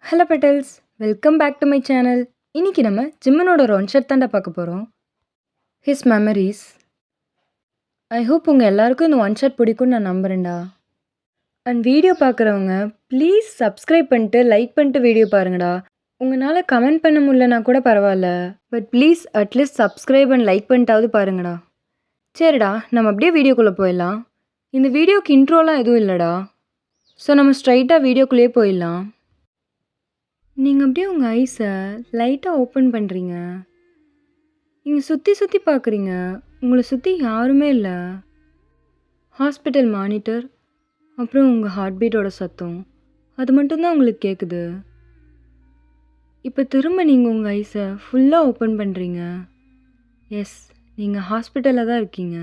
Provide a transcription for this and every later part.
Hello petals, welcome back to my channel. இன்னைக்கு நம்ம ஜிம்மனோட ஒரு ஒன் ஷாட் தாண்டா பார்க்க போகிறோம். His memories. ஐ ஹோப் உங்கள் எல்லாருக்கும் இந்த ஒன் ஷாட் பிடிக்கும்னு நான் நம்புகிறேன்டா. அண்ட் வீடியோ பார்க்குறவங்க ப்ளீஸ் சப்ஸ்கிரைப் பண்ணிட்டு லைக் பண்ணிட்டு வீடியோ பாருங்கடா. உங்களால் கமெண்ட் பண்ண முடியலனா கூட பரவாயில்ல, but please at least subscribe and like பண்ணிட்டாவது பாருங்கடா. சரிடா, நம்ம அப்படியே வீடியோக்குள்ளே போயிடலாம். இந்த வீடியோக்கு இன்ட்ரோலாம் எதுவும் இல்லைடா. ஸோ நம்ம ஸ்ட்ரைட்டாக வீடியோக்குள்ளேயே போயிடலாம். நீங்கள் அப்படியே உங்கள் ஐஸை லைட்டாக ஓப்பன் பண்ணுறீங்க. நீங்கள் சுற்றி சுற்றி பார்க்குறீங்க. உங்களை சுற்றி யாருமே இல்லை. ஹாஸ்பிட்டல் மானிட்டர், அப்புறம் உங்கள் ஹார்ட் பீட்டோட சத்தம், அது மட்டும்தான் உங்களுக்கு கேட்குது. இப்போ திரும்ப நீங்கள் உங்கள் ஐஸை ஃபுல்லாக ஓப்பன் பண்ணுறீங்க. எஸ், நீங்கள் ஹாஸ்பிட்டலில் தான் இருக்கீங்க.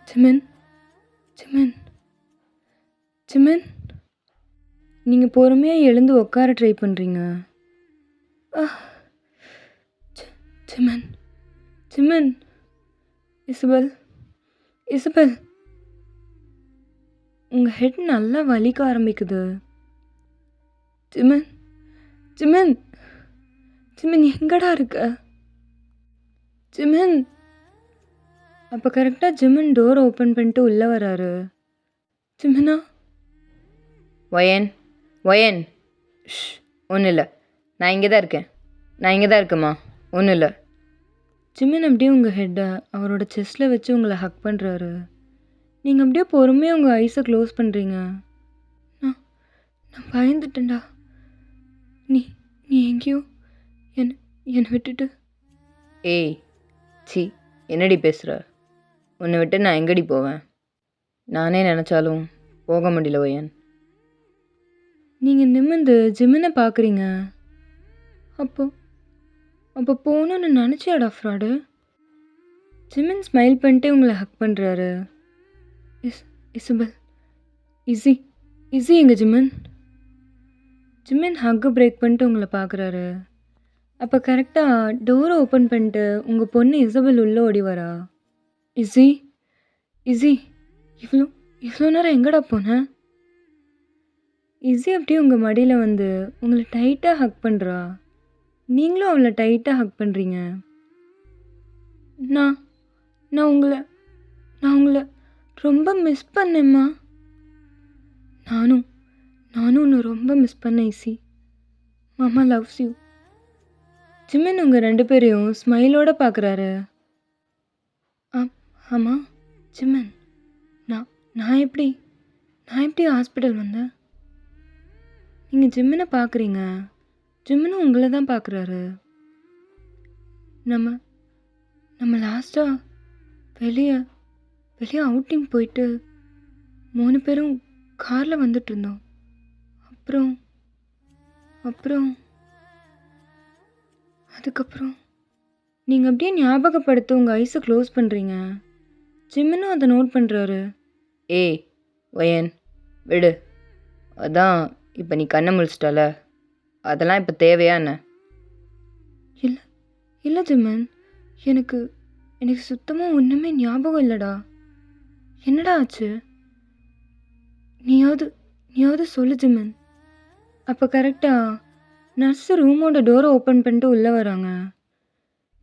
Jimin, Jimin, Jimin. நீங்கள் பொறுமையாக எழுந்து உட்கார ட்ரை பண்ணுறீங்க. Jimin, Jimin, Isabel, Isabel. உங்கள் ஹெட் நல்லா வலிக்க ஆரம்பிக்குது. ஜிமின், ஜிமின், ஜிமின் எங்கடா இருக்க? ஜிமின். அப்போ கரெக்டாக ஜிமின் டோர் ஓப்பன் பண்ணிட்டு உள்ளே வராரு. ஜிமினா? ஒயன், ஒயன். ஒன்றும் இல்லை, நான் இங்கே தான் இருக்கேன், நான் இங்கே தான் இருக்கேம்மா, ஒன்றும் இல்லை. ஜிமின் அப்படியே உங்கள் ஹெட்டை அவரோட செஸ்ட்டில் வச்சு உங்களை ஹக் பண்ணுறாரு. நீங்கள் அப்படியே பொறுமையாக உங்கள் ஐஸை க்ளோஸ் பண்ணுறீங்க. நான் நான் பயந்துட்டேன்டா. நீ நீ எங்கேயோ என்னை விட்டுட்டு. ஏய், சி, என்னடி பேசுகிற? உன்னை விட்டு நான் எங்கடி போவேன்? நானே நினச்சாலும் போக முடியல ஒயன். நீங்கள் நிமிர்ந்து ஜிமினை பார்க்குறீங்க. அப்போ போகணுன்னு நினச்சியாடா ஃப்ராடு? ஜிமின் ஸ்மைல் பண்ணிட்டு உங்களை ஹக் பண்ணுறாரு. இசபெல், இஸி, இஸி எங்க ஜிமின்? ஜிமின் ஹக்கு பிரேக் பண்ணிட்டு உங்களை பார்க்குறாரு. அப்போ கரெக்டாக டோரை ஓப்பன் பண்ணிட்டு உங்கள் பொண்ணு இசபெல் உள்ளே ஓடி வரா. இஸி, இஸி, இவ்வளோ நேரம் எங்கடா போனேன்? இஸி அப்படியே உங்கள் மடியில் வந்து உங்களை டைட்டாக ஹக் பண்ணுறா. நீங்களும் அவளை டைட்டாக ஹக் பண்ணுறீங்க. நான் நான் உங்களை ரொம்ப மிஸ் பண்ணேம்மா. நானும் உன்னை ரொம்ப மிஸ் பண்ணேன் இசி. மாமா லவ்ஸ் யூ. ஜிமின் உங்கள் ரெண்டு பேரையும் ஸ்மைலோடு பார்க்குறாரு. ஆமாம் ஜிமின், நான் எப்படி ஹாஸ்பிட்டல் வந்தேன்? நீங்கள் ஜிமினை பார்க்குறீங்க, ஜிமினும் உங்களை தான் பார்க்குறாரு. நம்ம லாஸ்ட்டாக வெளியே அவுட்டிங் போயிட்டு 3 பேரும் காரில் வந்துட்டு இருந்தோம். அதுக்கப்புறம் நீங்கள் அப்படியே ஞாபகப்படுத்த உங்கள் ஐஸை க்ளோஸ் பண்ணுறீங்க. ஜிமினும் அதை நோட் பண்ணுறாரு. ஏய் ஒயன், விடு. அதான் இப்போ நீ கண்ணை முழிச்சிட்டால, அதெல்லாம் இப்போ தேவையா என்ன? இல்லை ஜிமின், எனக்கு சுத்தமாக ஒன்றுமே ஞாபகம் இல்லைடா. என்னடா ஆச்சு? நீயாவது சொல்லு ஜிமின். அப்போ கரெக்டாக நர்ஸு ரூமோட டோரை ஓப்பன் பண்ணிட்டு உள்ளே வராங்க.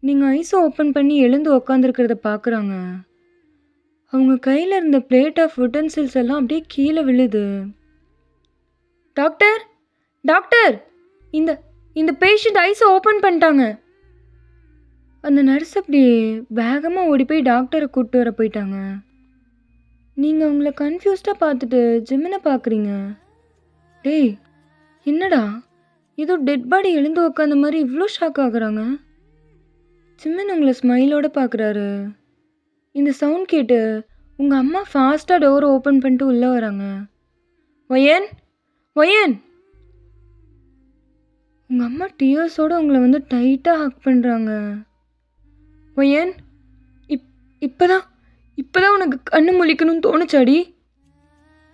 நீங்கள் ஐஸை ஓப்பன் பண்ணி எழுந்து உக்காந்துருக்கிறத பார்க்குறாங்க. அவங்க கையில் இருந்த பிளேட் ஆஃப் யுட்டென்சில்ஸ் எல்லாம் அப்படியே கீழே விழுது. டாக்டர், டாக்டர், இந்த பேஷண்ட் ஐஸை ஓப்பன் பண்ணிட்டாங்க. அந்த நர்ஸ் அப்படியே வேகமாக ஓடி போய் டாக்டரை கூப்பிட்டு வர போயிட்டாங்க. நீங்கள் அவங்கள கன்ஃபியூஸ்டாக பார்த்துட்டு ஜிமினை பார்க்குறீங்க. டேய், என்னடா ஏதோ டெட் பாடி எழுந்து உக்காந்த மாதிரி இவ்வளோ ஷாக் ஆகுறாங்க? ஜிமின் உங்களை ஸ்மைலோடு பார்க்குறாரு. இந்த சவுண்ட் கேட்டு உங்கள் அம்மா ஃபாஸ்ட்டாக டோரை ஓப்பன் பண்ணிட்டு உள்ளே வராங்க. Wine, wine. உங்கள் அம்மா டியர்ஸோடு உங்களை வந்து டைட்டாக ஹக் பண்ணுறாங்க. ஒயன், இப்போதான் உனக்கு கண்ணு முழிக்கணும்னு தோணுச்சாடி?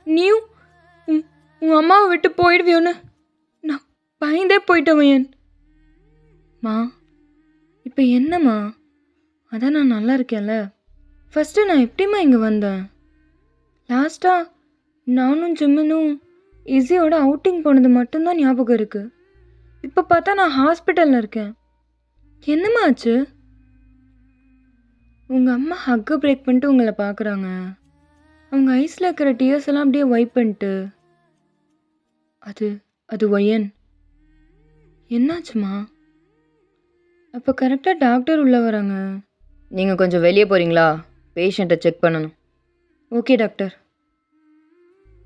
நீயும் உன் அம்மாவை விட்டு போயிடுவியோன்னு நான் பயந்தே போயிட்டேன் ஒயன். மா, இப்போ என்னம்மா? அதான் நான் நல்லா இருக்கேன்ல. ஃபஸ்ட்டு நான் எப்படிம்மா இங்கே வந்தேன்? லாஸ்ட்டாக நானும் ஜிம்மினும் இஸியோட அவுட்டிங் போனது மட்டும்தான் ஞாபகம் இருக்குது. இப்போ பார்த்தா நான் ஹாஸ்பிட்டலில் இருக்கேன். என்னம்மா ஆச்சு? உங்கள் அம்மா ஹக்கை பிரேக் பண்ணிட்டு உங்களை பார்க்குறாங்க. அவங்க ஐஸில் இருக்கிற டியர்ஸ் எல்லாம் அப்படியே வைப் பண்ணிட்டு. அது அது ஒயன். என்னாச்சுமா? அப்போ கரெக்டாக டாக்டர் உள்ளே வராங்க. நீங்கள் கொஞ்சம் வெளியே போகிறீங்களா? பேஷண்ட்டை செக் பண்ணணும். Okay doctor.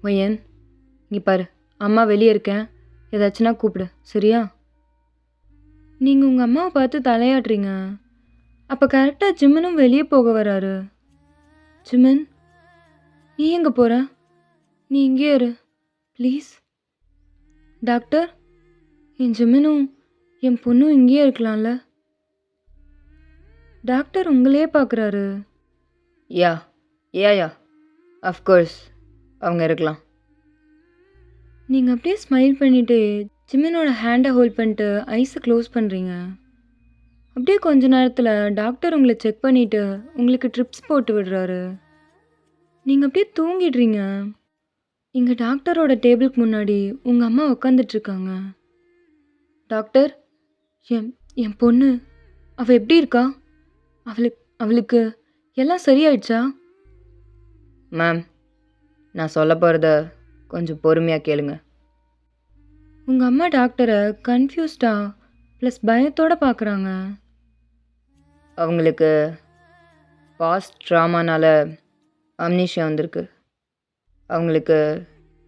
ஒயன், இங்கே பாரு, அம்மா வெளியே இருக்கேன், ஏதாச்சுன்னா கூப்பிடு, சரியா? நீங்கள் உங்கள் அம்மாவை பார்த்து தலையாடுறீங்க. அப்போ கரெக்டாக ஜிம்மனும் வெளியே போக வராரு. ஜிம்மன், நீ எங்கே போகிற? நீ இங்கே இரு ப்ளீஸ். டாக்டர், என் ஜிம்மனும் என் பொண்ணும் இங்கேயே இருக்கலாம்ல? டாக்டர் உங்களையே பார்க்குறாரு. யா யா யா அஃப்கோர்ஸ் அவங்க இருக்கலாம். நீங்கள் அப்படியே ஸ்மைல் பண்ணிவிட்டு ஜிம்மனோட ஹேண்டை ஹோல்ட் பண்ணிட்டு ஐஸை க்ளோஸ் பண்ணுறீங்க. அப்படியே கொஞ்ச நேரத்தில் டாக்டர் உங்களை செக் பண்ணிவிட்டு உங்களுக்கு ட்ரிப்ஸ் போட்டு விடுறாரு. நீங்கள் அப்படியே தூங்கிடுறீங்க. இங்கே டாக்டரோட டேபிளுக்கு முன்னாடி உங்கள் அம்மா உக்காந்துட்ருக்காங்க. டாக்டர், என் என் பொண்ணு அவள் எப்படி இருக்கா? அவளுக்கு எல்லாம் சரியாயிடுச்சா? மேம், நான் சொல்ல போகிறத கொஞ்சம் பொறுமையாக கேளுங்க. உங்கள் அம்மா டாக்டரை கன்ஃபியூஸ்டாக ப்ளஸ் பயத்தோடு பார்க்குறாங்க. அவங்களுக்கு பாஸ்ட் ட்ராமானால் அம்னீஷியா வந்திருக்கு. அவங்களுக்கு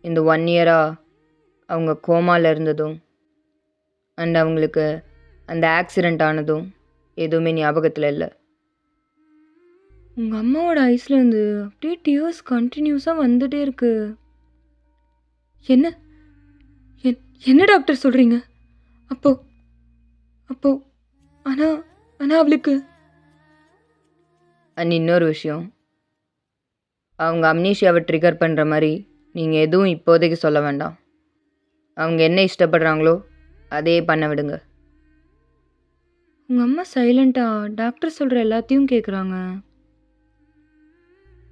இந்த 1 இயராக அவங்க கோமாவில் இருந்ததும் அண்ட் அவங்களுக்கு அந்த ஆக்சிடெண்ட் ஆனதும் எதுவுமே ஞாபகத்தில் இல்லை. உங்கள் அம்மாவோட ஐஸ்லேருந்து அப்படியே டியர்ஸ் கண்டினியூஸாக வந்துட்டே இருக்கு. என்ன என்ன டாக்டர் சொல்கிறீங்க? அப்போ ஆனால் அவளுக்கு. அண்ட் இன்னொரு விஷயம், அவங்க அம்னீஷியாவை ட்ரிகர் பண்ணுற மாதிரி நீங்கள் எதுவும் இப்போதைக்கு சொல்ல வேண்டாம். அவங்க என்ன இஷ்டப்படுறாங்களோ அதே பண்ண விடுங்க. உங்கள் அம்மா சைலண்ட்டாக டாக்டர் சொல்கிற எல்லாத்தையும் கேட்குறாங்க.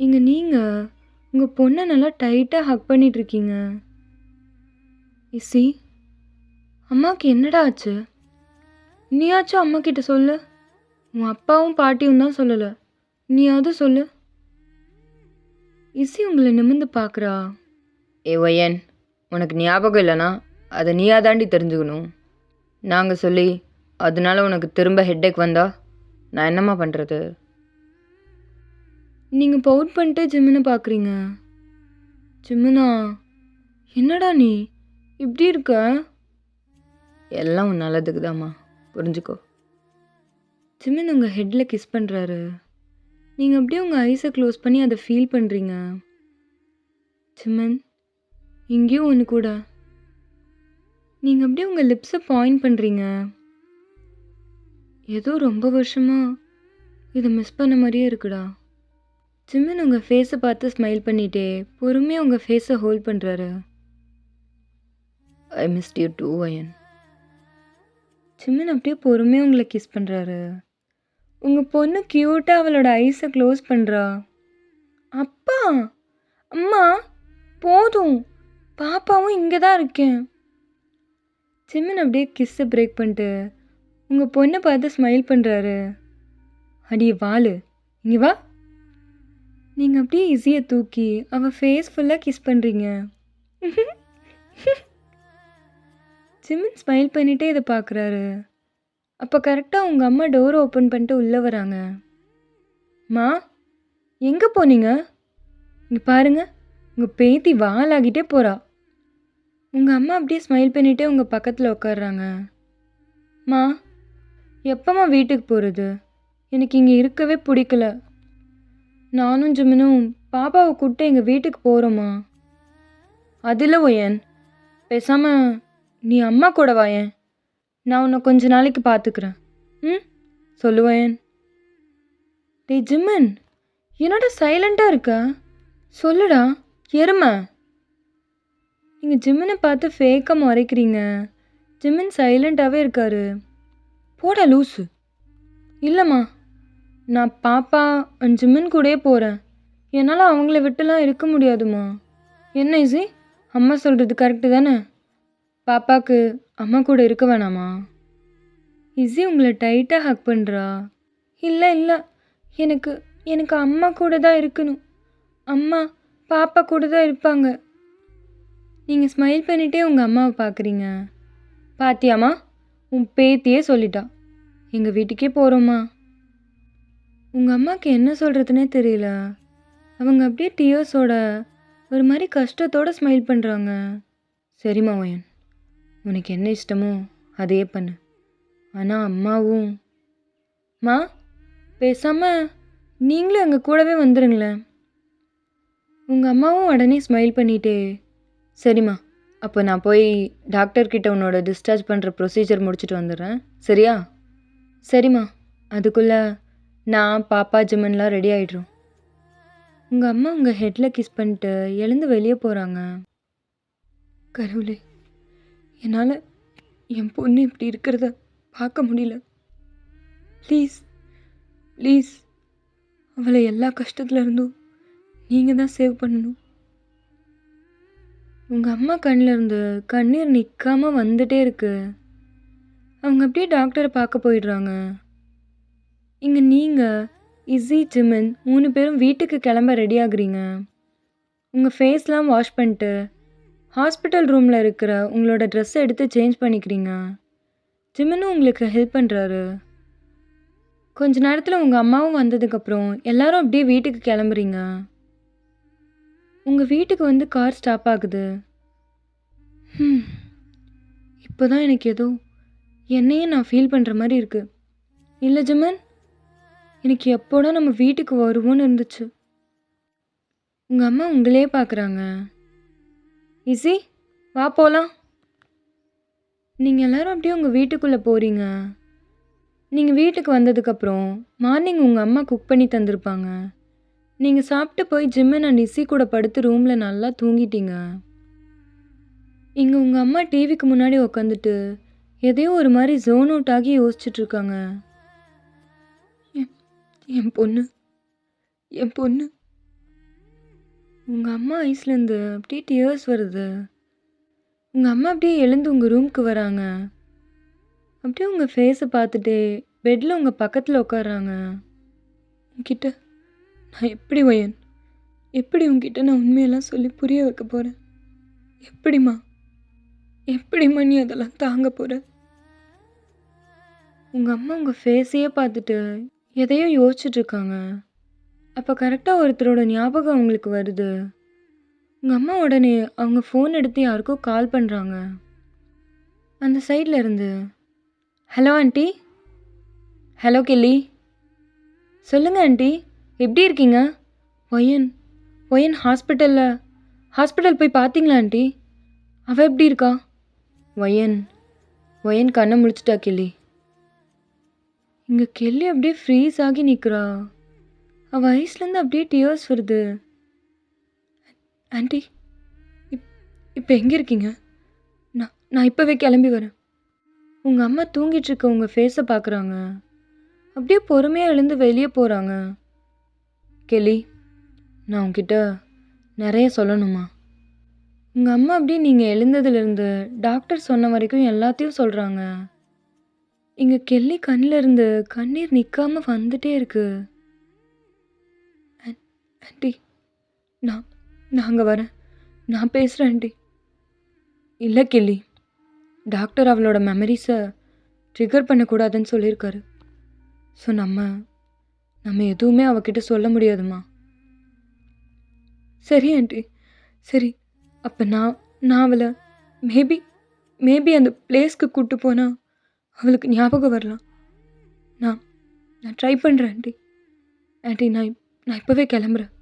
இங்கே நீங்கள் உங்கள் பொண்ணை நல்லா டைட்டாக ஹக் பண்ணிகிட்ருக்கீங்க. இசி, அம்மாவுக்கு என்னடா ஆச்சு? நீயாச்சும் அம்மா கிட்ட சொல்லு. உன் அப்பாவும் பாட்டியும் தான் சொல்லலை, நீயாவது சொல்லு. இசி உங்களை நிமிர்ந்து பார்க்குறா. ஒயன், உனக்கு ஞாபகம் இல்லைனா அதை நீயா தாண்டி தெரிஞ்சுக்கணும். நாங்கள் சொல்லி அதனால உனக்கு திரும்ப ஹெட்டேக் வந்தா நான் என்னம்மா பண்ணுறது? நீங்கள் பவுட் பண்ணிட்டு ஜிம்முனை பார்க்குறீங்க. ஜிம்முனா, என்னடா நீ இப்படி இருக்க? எல்லாம் உன் நல்லதுக்கு தாம்மா, புரிஞ்சுக்கோ. ஜிம்மின் உங்கள் ஹெட்டில் கிஸ் பண்ணுறாரு. நீங்கள் அப்படியே உங்கள் ஐஸை க்ளோஸ் பண்ணி அதை ஃபீல் பண்ணுறீங்க. ஜிம்மன், இங்கேயும் ஒன்று கூட. நீங்கள் அப்படியே உங்கள் லிப்ஸை பாயிண்ட் பண்ணுறீங்க. ஏதோ ரொம்ப வருஷமாக இதை மிஸ் பண்ண மாதிரியே இருக்குடா. ஜிம்மன் உங்கள் ஃபேஸை பார்த்து ஸ்மைல் பண்ணிகிட்டே பொறுமையாக உங்கள் ஃபேஸை ஹோல்ட் பண்ணுறாரு. ஐ மிஸ்ட் யூ டூ ஒயன். ஜிம்மன் அப்படியே பொறுமையாக உங்களை கிஸ் பண்ணுறாரு. உங்கள் பொண்ணு க்யூட்டாக அவளோட ஐஸை க்ளோஸ் பண்ணுறா. அப்பா, அம்மா, போதும், பாப்பாவும் இங்கே தான் இருக்கேன். ஜிம்மன் அப்படியே கிஸ்ஸை பிரேக் பண்ணிட்டு உங்கள் பொண்ணை பார்த்து ஸ்மைல் பண்ணுறாரு. அடியே வாளு, இங்கே வா. நீங்கள் அப்படியே ஈஸியை தூக்கி அவள் ஃபேஸ் ஃபுல்லாக கிஸ் பண்ணுறீங்க. ஜிம்மன் ஸ்மைல் பண்ணிகிட்டே இதை பார்க்குறாரு. அப்போ கரெக்டாக உங்கள் அம்மா டோரை ஓப்பன் பண்ணிட்டு உள்ளே வராங்க. மா, எங்கே போனீங்க? இங்கே பாருங்க, உங்கள் பேத்தி வாலாகிட்டே போகிறா. உங்கள் அம்மா அப்படியே ஸ்மைல் பண்ணிகிட்டே உங்கள் பக்கத்தில் உட்காடுறாங்க. மா, எப்போம்மா வீட்டுக்கு போகிறது? எனக்கு இங்கே இருக்கவே பிடிக்கல. நானும் ஜிம்மனும் பாப்பாவை கூப்பிட்டு எங்கள் வீட்டுக்கு போகிறோம்மா. அதில் ஒயன், பேசாமல் நீ அம்மா கூட வாயேன், நான் உன்னை கொஞ்ச நாளைக்கு பார்த்துக்கிறேன். ம், சொல்லுவேன். டேய் ஜிம்மன், என்னடா சைலண்ட்டாக இருக்க? சொல்லுடா எருமை. நீங்கள் ஜிம்மனை பார்த்து ஃபேக்காக மறைக்கிறீங்க. ஜிம்மன் சைலண்ட்டாகவே இருக்காரு. போடா லூஸு. இல்லைம்மா, நான் பாப்பா அண்ட் ஜிம்மன் கூடயே போகிறேன். என்னால் அவங்கள விட்டுலாம் இருக்க முடியாதுமா. என்ன இசி, அம்மா சொல்கிறது கரெக்டு தானே? பாப்பாக்கு அம்மா கூட இருக்க வேணாமா? இஸி உங்களை டைட்டாக ஹக் பண்ணுறா. இல்லை இல்லை, எனக்கு எனக்கு அம்மா கூட தான் இருக்கணும். அம்மா பாப்பா கூட தான் இருப்பாங்க. நீங்கள் ஸ்மைல் பண்ணிகிட்டே உங்கள் அம்மாவை பார்க்குறீங்க. பாத்தியாம்மா, உன் பேத்தியே சொல்லிட்டா. எங்கள் வீட்டுக்கே போகிறோம்மா. உங்கள் அம்மாவுக்கு என்ன சொல்கிறதுனே தெரியல. அவங்க அப்படியே டியர்ஸோட ஒரு மாதிரி கஷ்டத்தோடு ஸ்மைல் பண்ணுறாங்க. சரிம்மா ஒயன், உனக்கு என்ன இஷ்டமோ அதையே பண்ணு. ஆனால் அம்மாவும் மா பேசாமல் நீங்களும் எங்கள் கூடவே வந்துடுங்களேன். உங்கள் அம்மாவும் உடனே ஸ்மைல் பண்ணிட்டே, சரிம்மா, அப்போ நான் போய் டாக்டர்கிட்ட உன்னோட டிஸ்சார்ஜ் பண்ணுற ப்ரொசீஜர் முடிச்சுட்டு வந்துடுறேன், சரியா? சரிம்மா, அதுக்குள்ளே நான் பாப்பா ஜிம்மன்லாம் ரெடி ஆகிடுறோம். உங்கள் அம்மா உங்கள் ஹெட்டில் கிஸ் பண்ணிட்டு எழுந்து வெளியே போகிறாங்க. கடவுளே, என்னால் என் பொண்ணு இப்படி இருக்கிறத பார்க்க முடியல. ப்ளீஸ் ப்ளீஸ், அவளை எல்லா கஷ்டத்துல இருந்தும் நீங்கள் தான் சேவ் பண்ணணும். உங்கள் அம்மா கண்ணில் இருந்து கண்ணீர் நிற்காமல் வந்துட்டே இருக்கு. அவங்க அப்படியே டாக்டரை பார்க்க போயிடுறாங்க. இங்கே நீங்கள் இஸி ஜிமின் 3 பேரும் வீட்டுக்கு கிளம்ப ரெடி ஆகுறீங்க. உங்கள் ஃபேஸ்லாம் வாஷ் பண்ணிட்டு ஹாஸ்பிட்டல் ரூமில் இருக்கிற உங்களோட ட்ரெஸ்ஸை எடுத்து சேஞ்ச் பண்ணிக்கிறீங்க. ஜிமினும் உங்களுக்கு ஹெல்ப் பண்ணுறாரு. கொஞ்ச நேரத்தில் உங்கள் அம்மாவும் வந்ததுக்கப்புறம் எல்லாரும் அப்படியே வீட்டுக்கு கிளம்புறீங்க. உங்கள் வீட்டுக்கு வந்து கார் ஸ்டாப் ஆகுது. இப்போ தான் எனக்கு ஏதோ என்னையே நான் ஃபீல் பண்ணுற மாதிரி இருக்குது. இல்லை ஜிமன், எனக்கு எப்போடா நம்ம வீட்டுக்கு வருவோன்னு இருந்துச்சு. உங்கள் அம்மா உங்களே பார்க்குறாங்க. இஸி, வா போகலாம். நீங்கள் எல்லோரும் அப்படியே உங்கள் வீட்டுக்குள்ளே போகிறீங்க. நீங்கள் வீட்டுக்கு வந்ததுக்கப்புறம் மார்னிங் உங்கள் அம்மா குக் பண்ணி தந்திருப்பாங்க. நீங்கள் சாப்பிட்டு போய் ஜிம்மன் அண்ட் இஸி கூட படுத்து ரூமில் நல்லா தூங்கிட்டீங்க. இங்கே உங்கள் அம்மா டிவிக்கு முன்னாடி உக்காந்துட்டு எதையோ ஒரு மாதிரி ஜோன் அவுட் ஆகி யோசிச்சுட்ருக்காங்க. என் பொண்ணு என் பொண்ணு. உங்கள் அம்மா ஐஸ்லேருந்து அப்படியே டியர்ஸ் வருது. உங்கள் அம்மா அப்படியே எழுந்து உங்கள் ரூமுக்கு வராங்க. அப்படியே உங்கள் ஃபேஸை பார்த்துட்டு பெட்டில் உங்கள் பக்கத்தில் உட்காடுறாங்க. உங்ககிட்ட நான் எப்படி வயன், எப்படி உங்ககிட்ட நான் உண்மையெல்லாம் சொல்லி புரிய வைக்க போகிறேன்? எப்படிம்மா நீ அதெல்லாம் தாங்க போகிற? உங்கள் அம்மா உங்கள் ஃபேஸையே பார்த்துட்டு எதையோ யோசிச்சுட்ருக்காங்க. அப்போ கரெக்டாக ஒருத்தரோட ஞாபகம் அவங்களுக்கு வருது. உங்கள் அம்மா உடனே அவங்க ஃபோன் எடுத்து யாருக்கோ கால் பண்ணுறாங்க. அந்த சைடில் இருந்து, ஹலோ ஆண்டி. Hello Kelly. சொல்லுங்கள் ஆண்டி, எப்படி இருக்கீங்க? ஒயன் ஹாஸ்பிட்டல் போய் பார்த்தீங்களா ஆண்டி? அவள் எப்படி இருக்கா? ஒயன் கண்ணை முழிச்சிட்டா கெல்லி. இங்கே கெல்லி அப்படியே ஃப்ரீஸ் ஆகி நிற்கிறா. அவள் ஐஸ்லேருந்து அப்படியே டியர்ஸ் வருது. ஆண்டி, இப்போ எங்கே இருக்கீங்க? நான் இப்போவே கிளம்பி வரேன். உங்கள் அம்மா தூங்கிட்டுருக்க உங்கள் ஃபேஸை பார்க்குறாங்க. அப்படியே பொறுமையாக எழுந்து வெளியே போகிறாங்க. கெல்லி, நான் உங்ககிட்ட நிறைய சொல்லணுமா? உங்கள் அம்மா அப்படியே நீங்கள் எழுந்ததுலேருந்து டாக்டர் சொன்ன வரைக்கும் எல்லாத்தையும் சொல்கிறாங்க. இங்கே கெல்லி கண்ணில் இருந்து கண்ணீர் நிற்காமல் வந்துட்டே இருக்கு. ஆண்டி, நான் அங்கே வரேன், நான் பேசுகிறேன் ஆண்டி. இல்லை கெல்லி, டாக்டர் அவளோட மெமரிஸை ட்ரிகர் பண்ணக்கூடாதுன்னு சொல்லியிருக்காரு. ஸோ நம்ம எதுவுமே அவகிட்ட சொல்ல முடியாதுமா. சரி ஆண்டி, சரி. அப்போ நான் அவளை மேபி அந்த பிளேஸ்க்கு கூப்பிட்டு போனால் அவளுக்கு ஞாபகம் வரலாம். நான் ட்ரை பண்ணுறேன் ஆண்டி. நான் இப்போவே கிளம்புறேன்.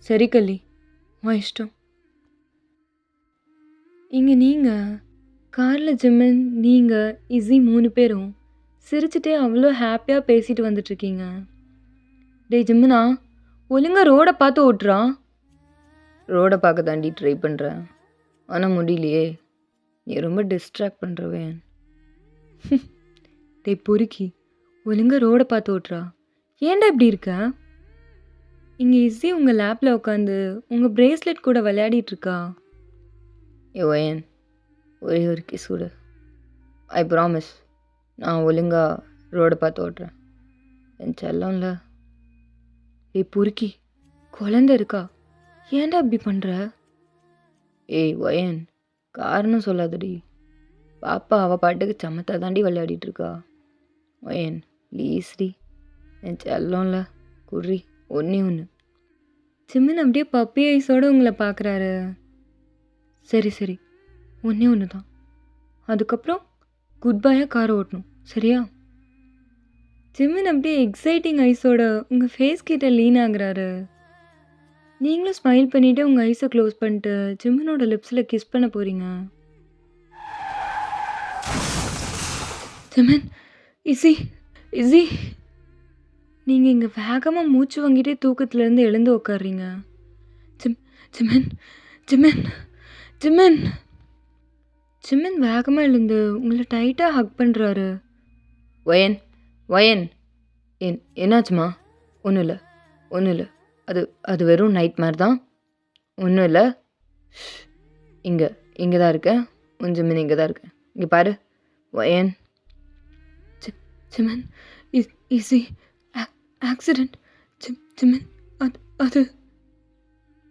சரி கல்லி, உன் இஷ்டம். இங்கே நீங்கள் காரில் ஜிம்மன், நீங்கள் இஸி 3 பேரும் சிரிச்சுட்டே அவ்வளோ ஹாப்பியாக பேசிட்டு வந்துட்ருக்கீங்க. டேய் ஜிம்மனா, ஒழுங்கா ரோடை பார்த்து ஓட்டுறா. ரோடை பார்க்க தாண்டி ட்ரை பண்ணுறேன், ஆனால் முடியலையே. நீ ரொம்ப டிஸ்ட்ராக்ட் பண்ணுறவேன். டேய் பொறுக்கி, ஒழுங்கா ரோடை பார்த்து ஓட்டுறா. ஏன்டா இப்படி இருக்க? இங்கே இஸி உங்கள் லேப்பில் உட்காந்து உங்கள் பிரேஸ்லெட் கூட விளையாடிட்டு இருக்கா. ஒயன் ஒரே ஒரு கிஸ் கொடு. ஐ ப்ராமிஸ் நான் ஒழுங்கா ரோடை பார்த்து ஓட்டுறேன். என் செல்லம்ல. ஏய் பொறுக்கி, குழந்த இருக்கா, ஏன்டா இப்படி பண்ணுற? ஏய் ஒயன், காரணம் சொல்லாதடி. பாப்பா அவள் பாட்டுக்கு சமத்தா தாண்டி விளையாடிட்டு இருக்கா. ஒயன் ப்ளீஸ்டி, என் செல்லம்ல, குர்ரி ஒன்று. சிம்மன் அப்படியே பப்பி ஐஸோடு உங்களை பார்க்குறாரு. சரி சரி, ஒன்று தான். அதுக்கப்புறம் குட் பாயாக காரை ஓட்டணும், சரியா? சிம்மன் அப்படியே எக்ஸைட்டிங் ஐஸோட உங்கள் ஃபேஸ் கிட்ட லீன் ஆகுறாரு. நீங்களும் ஸ்மைல் பண்ணிவிட்டு உங்கள் ஐஸை க்ளோஸ் பண்ணிட்டு சிம்மனோட லிப்ஸில் கிஸ் பண்ண போகிறீங்க. சிம்மன், இசி இசி, நீங்கள் இங்கே வேகமாக மூச்சு வாங்கிட்டே தூக்கத்துலேருந்து எழுந்து உட்காடுறீங்க. சிம்மன் சிம்மன் சிம்மன் சிம்மன் வேகமாக எழுந்து உங்களை டைட்டாக ஹக் பண்ணுறாரு. ஒயன் ஒயன், என்னாச்சுமா? ஒன்றும் இல்லை ஒன்றும் இல்லை, அது வெறும் நைட் மாதிரி தான், ஒன்றும் இல்லை. இங்கே தான் இருக்கேன், உன் சிம்மன் இங்கே தான் இருக்கேன், இங்கே பாரு. ஒயன் சிம்மன், ஈஸி ஆக்சிடெண்ட். சிம்மன், அது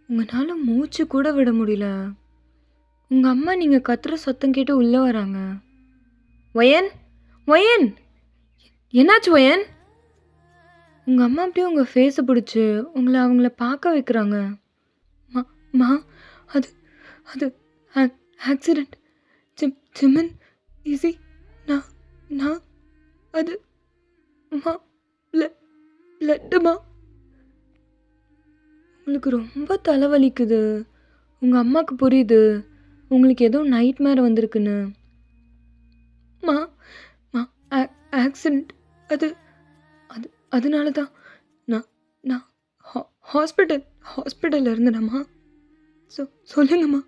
உங்களால் மூச்சு கூட விட முடியல. உங்கள் அம்மா நீங்கள் கத்துற சத்தம் கேட்டு உள்ளே வராங்க. ஒயன் ஒயன், என்னாச்சு ஒயன்? உங்கள் அம்மா அப்படியே உங்கள் ஃபேஸை பிடிச்சி அவங்கள பார்க்க வைக்கிறாங்க. மா அது அது ஆக்சிடெண்ட். சிம்மன், ஈஸி, நான் அது மா லட்டுமா. உங்களுக்கு ரொம்ப தலைவலிக்குது. உங்கள் அம்மாவுக்கு புரியுது உங்களுக்கு ஏதோ நைட் மேர் வந்திருக்குன்னு. மா ஆக்சிடெண்ட், அதனால தான் நான் ஹாஸ்பிட்டலில் இருந்தேனம்மா. சொல்லுங்கம்மா.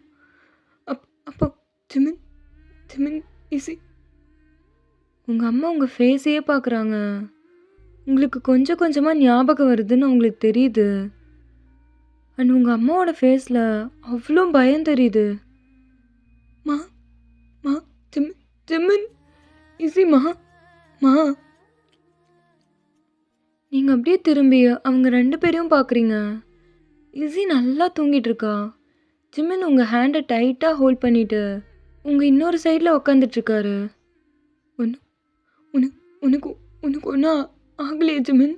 அப்போ சிம்மன் ஈஸி, உங்கள் அம்மா உங்கள் ஃபேஸையே பார்க்குறாங்க. உங்களுக்கு கொஞ்சம் கொஞ்சமாக ஞாபகம் வருதுன்னு அவங்களுக்கு தெரியுது. அண்ட் உங்கள் அம்மாவோட ஃபேஸில் அவ்வளோ பயம் தெரியுது. மா சிம்மன் ஈஸிமா. நீங்கள் அப்படியே திரும்பி அவங்க 2 பேரையும் பார்க்குறீங்க. ஈஸி நல்லா தூங்கிட்டு இருக்கா. சிம்மன் உங்கள் ஹேண்டை டைட்டாக ஹோல்ட் பண்ணிவிட்டு உங்கள் இன்னொரு சைடில் உக்காந்துட்ருக்காரு. உனக்கு ஒன்றும் ஆகலையே சிம்மன்?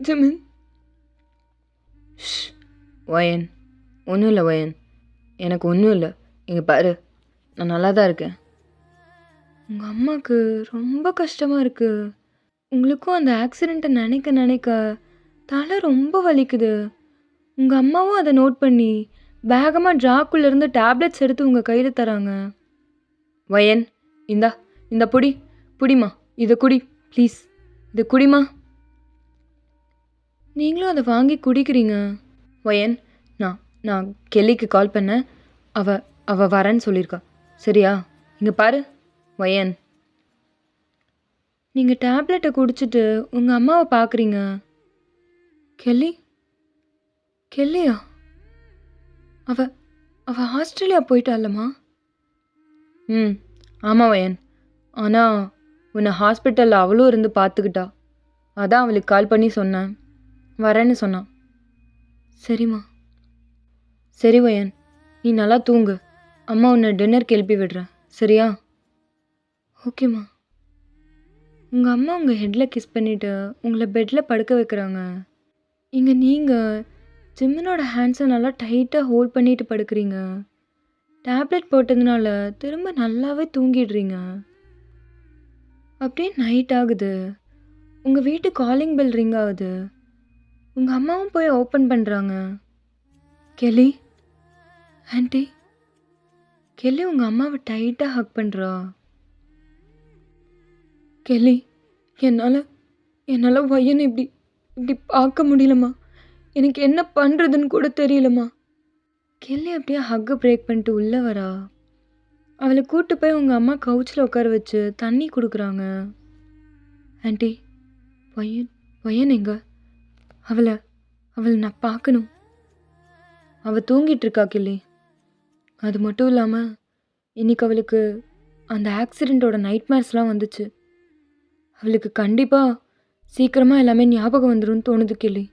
சிம்மன், ஒயன் ஒன்றும் இல்லை ஒயன், எனக்கு ஒன்றும் இல்லை, இங்கே பாரு, நான் நல்லா தான் இருக்கேன். உங்கள் அம்மாவுக்கு ரொம்ப கஷ்டமாக இருக்குது. உங்களுக்கும் அந்த ஆக்சிடெண்ட்டை நினைக்க தலை ரொம்ப வலிக்குது. உங்கள் அம்மாவும் அதை நோட் பண்ணி வேகமாக ட்ராக்குள்ளேருந்து டேப்லெட்ஸ் எடுத்து உங்கள் கையில் தராங்க. வயன், இந்த புடிமா, இதை குடி ப்ளீஸ், இதை குடிமா. நீங்களும் அதை வாங்கி குடிக்கிறீங்க. வயன், நான் கெல்லிக்கு கால் பண்ணேன், அவ வரேன்னு சொல்லியிருக்கா, சரியா? இங்கே பாரு வயன், நீங்கள் டேப்லெட்டை குடிச்சிட்டு உங்கள் அம்மாவை பார்க்குறீங்க. கெல்லியா? அவ ஆஸ்திரேலியா போயிட்டாலம்மா? ஆமாம் வயன், ஆனால் உன்னை ஹாஸ்பிட்டலில் அவளும் இருந்து பார்த்துக்கிட்டா. அதான் அவளுக்கு கால் பண்ணி சொன்னேன், வரேன்னு சொன்னான். சரிம்மா. சரி வயன், நீ நல்லா தூங்கு, அம்மா உன்னை டின்னருக்கு எழுப்பி விடுறேன், சரியா? ஓகேம்மா. உங்கள் அம்மா உங்கள் ஹெட்டில் கிஸ் பண்ணிவிட்டு உங்களை பெட்டில் படுக்க வைக்கிறாங்க. இங்கே நீங்கள் சிம்மனோட ஹேண்ட்ஸை நல்லா டைட்டாக ஹோல்ட் பண்ணிட்டு படுக்கிறீங்க. டேப்லெட் போட்டதுனால திரும்ப நல்லாவே தூங்கிடுறீங்க. அப்படியே நைட் ஆகுது. உங்கள் வீட்டு காலிங் பெல் ரிங் ஆகுது. உங்கள் அம்மாவும் போய் ஓப்பன் பண்ணுறாங்க. Kelly, aunty. கெல்லி உங்கள் அம்மாவை டைட்டாக ஹக் பண்ணுறா. கெல்லி, என்னால் வயனை இப்படி பார்க்க முடியலம்மா, எனக்கு என்ன பண்ணுறதுன்னு கூட தெரியலம்மா. கெல்லி அப்படியே ஹக்கை பிரேக் பண்ணிட்டு உள்ளே வரா. அவளை கூப்பிட்டு போய் உங்கள் அம்மா கவுச்சில் உட்கார வச்சு தண்ணி கொடுக்குறாங்க. ஆண்டி, வயன் எங்க? அவளை நான் பார்க்கணும். அவள் தூங்கிட்டு இருக்கா கெல்லி. அது மட்டும் இல்லாம, இன்னைக்கு அவளுக்கு அந்த ஆக்சிடென்ட்டோட நைட்மேர்ஸ்லாம் வந்துச்சு. அவளுக்கு கண்டிப்பா சீக்கிரமா எல்லாமே ஞாபகம் வந்துரும்னு தோணுது கிளி.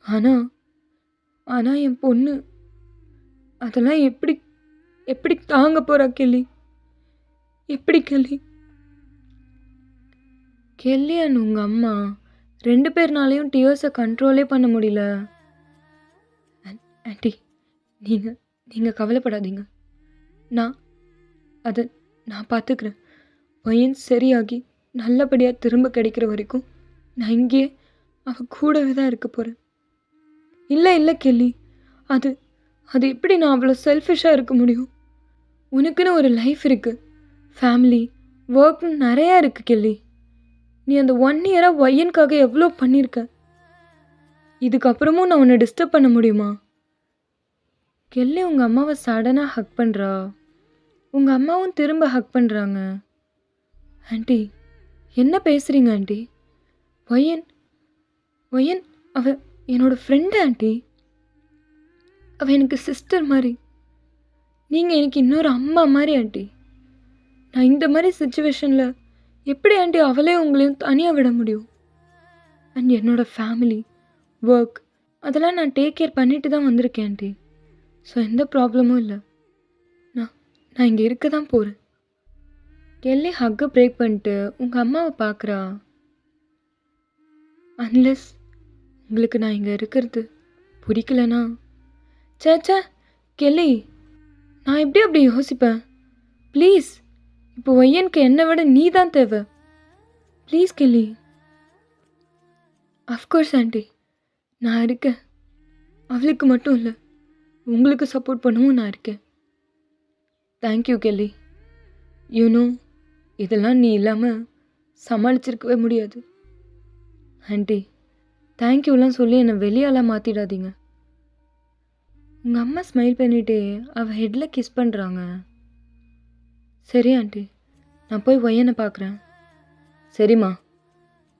ஆனா ஆனா என் பொண்ணு அதெல்லாம் எப்படி எப்படி தாங்க போறா கிளி? எப்படி கிளி? கிளி அண்ட் உங்க அம்மா 2 பேர்னாலயும் டியர்ஸை கண்ட்ரோலே பண்ண முடியல. ஆன்ட்டி, நீங்க நீங்க கவலைப்படாதீங்க. நான் அதை நான் பார்த்துக்கிறேன். பையன் சரியாகி நல்லபடியா திரும்ப கிடைக்கிற வரைக்கும் நான் இங்கேயே அவ கூடவே தான் இருக்க போறேன். இல்லை இல்லை கிளி, அது அது எப்படி நான் அவ்வளோ செல்ஃபிஷாக இருக்க முடியும்? உனக்குன்னு ஒரு லைஃப் இருக்கு, ஃபேமிலி, ஒர்க்னு நிறையா இருக்கு கிளி. நீ அந்த 1 இயராக ஒய்யனுக்காக எவ்வளோ பண்ணியிருக்க. இதுக்கப்புறமும் நான் உன்னை டிஸ்டர்ப் பண்ண முடியுமா? கெல்லி உங்கள் அம்மாவை சடனாக ஹக் பண்ணுறா. உங்கள் அம்மாவும் திரும்ப ஹக் பண்ணுறாங்க. ஆண்டி, என்ன பேசுகிறீங்க ஆண்டி? ஒய்யன் ஒய்யன் அவ என்னோட ஃப்ரெண்டு ஆண்டி. அவள் எனக்கு சிஸ்டர் மாதிரி. நீங்கள் எனக்கு இன்னொரு அம்மா மாதிரி ஆண்டி. நான் இந்த மாதிரி சுச்சுவேஷனில் எப்படி ஆண்டி அவளையும் உங்களையும் தனியாக விட முடியும்? அண்ட் என்னோட ஃபேமிலி, ஒர்க், அதெல்லாம் நான் டேக் கேர் பண்ணிட்டு தான் வந்திருக்கேன் ஆண்டி. ஸோ எந்த ப்ராப்ளமும் இல்லை. நான் நான் இங்கே இருக்க தான் போகிறேன். கெல்லி ஹக்கை பிரேக் பண்ணிட்டு உங்கள் அம்மாவை பார்க்குறா. அன்லெஸ் உங்களுக்கு நான் இங்கே இருக்கிறது பிடிக்கலனா? சேச்சா கெல்லி, நான் எப்படி அப்படி யோசிப்பேன்? ப்ளீஸ், இப்போ ஒய்யனுக்கு என்னை விட நீ தான் தேவை. Please Kelly. அஃப்கோர்ஸ் ஆண்டி, நான் இருக்கேன். அவளுக்கு மட்டும் இல்லை, உங்களுக்கு சப்போர்ட் பண்ணவும் நான் இருக்கேன். Thank you Kelly. யூனோ, இதெல்லாம் நீ இல்லாமல் சமாளிச்சிருக்கவே முடியாது. ஆண்டி, தேங்க்யூலாம் சொல்லி என்னை வெளியாலாம் மாற்றிடாதீங்க. உங்கள் அம்மா ஸ்மைல் பண்ணிட்டே அவள் ஹெட்டில் கிஸ் பண்ணுறாங்க. சரி ஆண்டி, நான் போய் ஒய்யனை பார்க்குறேன். சரிம்மா,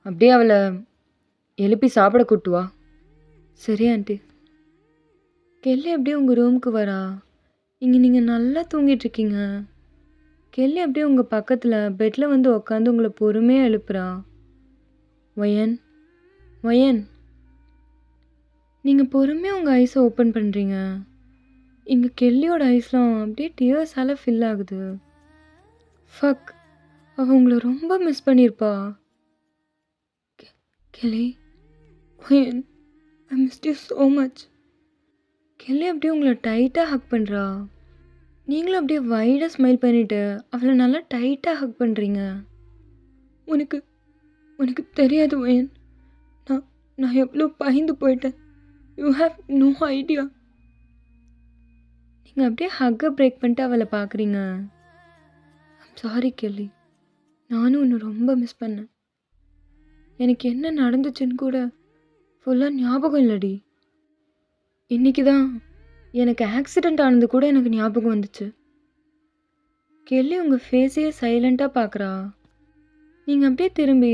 அப்படியே அவளை எழுப்பி சாப்பிட கூட்டு வா. சரி ஆண்டி. கெல்லி அப்படியே உங்கள் ரூமுக்கு வரா. இங்கே நீங்கள் நல்லா தூங்கிட்டுருக்கீங்க. கெல்லி அப்படியே உங்கள் பக்கத்தில் பெட்டில் வந்து உட்காந்து உங்களை பொறுமையாக எழுப்புறா. ஒயன் ஒயன், நீங்கள் பொறுமையாக உங்கள் ஐஸை ஓப்பன் பண்ணுறீங்க. இங்கே கெல்லியோட ஐஸ்லாம் அப்படியே டியர்ஸால் ஃபில் ஆகுது. ஃபக், அவள் உங்களை ரொம்ப மிஸ் பண்ணியிருப்பா. கெல்லி, ஒயன், I missed you so much. Kelly அப்படியே உங்களை டைட்டாக ஹக் பண்ணுறா. நீங்களும் அப்படியே வைடாக ஸ்மைல் பண்ணிவிட்டு அவளை நல்லா டைட்டாக ஹக் பண்ணுறீங்க. உனக்கு உனக்கு தெரியாது ஒயன், நான் நான் எவ்வளோ பயந்து போயிட்டேன். You have no idea. நீங்கள் அப்படியே ஹக்கை பிரேக் பண்ணிட்டு அவளை பார்க்குறீங்க. ஐம் சாரி கெல்லி, நானும் உன்னை ரொம்ப மிஸ் பண்ணேன். எனக்கு என்ன நடந்துச்சுன்னு கூட ஃபுல்லாக ஞாபகம் இல்லடி. இன்றைக்கி தான் எனக்கு ஆக்சிடெண்ட் ஆனது கூட எனக்கு ஞாபகம் வந்துச்சு. கெல்லி உங்கள் ஃபேஸையே சைலண்ட்டாக பார்க்குறா. நீங்கள் அப்படியே திரும்பி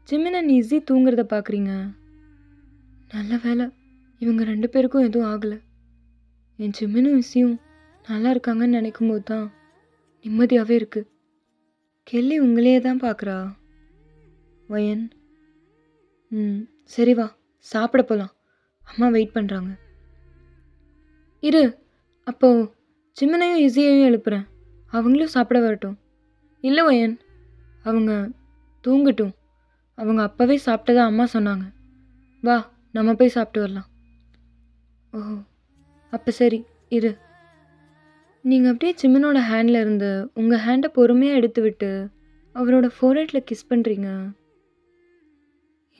ஜிமின் அண்ட் இஸி தூங்குறத பார்க்குறீங்க. நல்ல வேலை, இவங்க 2 பேருக்கும் எதுவும் ஆகலை. என் ஜிமினும் இஸியும் நல்லா இருக்காங்கன்னு நினைக்கும் போது தான் நிம்மதியாகவே இருக்குது. கெல்லி உங்களையே தான் பார்க்குறா. வயன், சரி வா, சாப்பிட போகலாம். அம்மா வெயிட் பண்ணுறாங்க. இரு, அப்போது ஜிமினையும் இஸியையும் எழுப்புறேன். அவங்களும் சாப்பிட வரட்டும். இல்லை வயன், அவங்க தூங்கட்டும். அவங்க அப்போவே சாப்பிட்டதா அம்மா சொன்னாங்க. வா, நம்ம போய் சாப்பிட்டு வரலாம். ஓ, அப்போ சரி, இரு. நீங்கள் அப்படியே ஜிமினோட ஹேண்டில் இருந்து உங்கள் ஹேண்டை பொறுமையாக எடுத்து விட்டு அவரோட ஃபோர்ஹெட்டில் கிஸ் பண்ணுறீங்க.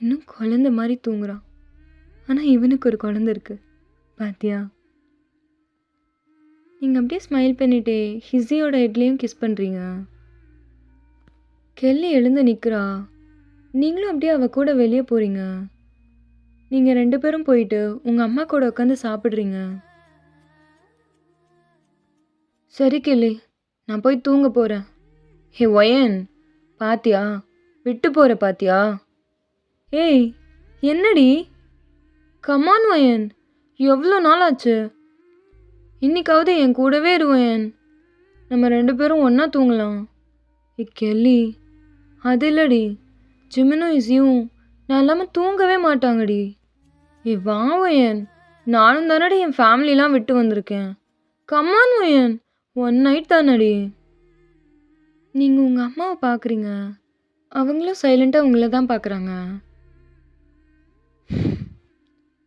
இன்னும் குழந்த மாதிரி தூங்குறான். ஆனால் இவனுக்கு ஒரு குழந்தை இருக்குது, பாத்தியா? நீங்கள் அப்படியே ஸ்மைல் பண்ணிட்டே ஹிஸியோட ஹெட்லேயும் கிஸ் பண்ணுறீங்க. கெல்லி எழுந்து நிற்கிறா. நீங்களும் அப்படியே அவள் கூட வெளியே போகிறீங்க. நீங்கள் 2 பேரும் போயிட்டு உங்கள் அம்மா கூட உட்காந்து சாப்பிட்றீங்க. சரி கெல்லி, நான் போய் தூங்க போகிறேன். ஹே ஒயன், பாத்தியா, விட்டு போகிற பாத்தியா? ஏய், என்னடி? கமான் ஒயன், எவ்வளோ நாள் ஆச்சு? இன்னைக்காவது என் கூடவே இருவேன். நம்ம 2 பேரும் ஒன்றா தூங்கலாம். கெல்லி, அது இல்லடி. ஜிமினும் இசியும் நான் இல்லாமல் தூங்கவே மாட்டாங்கடி. வா வயன். நானும் தானடி என் ஃபேமிலிலாம் விட்டு வந்திருக்கேன். கம்மான் வயன். 1 நைட் தானடி. நீங்கள் உங்கள் அம்மாவை பார்க்குறீங்க, அவங்களும் சைலண்ட்டாக உங்களை தான் பார்க்குறாங்க.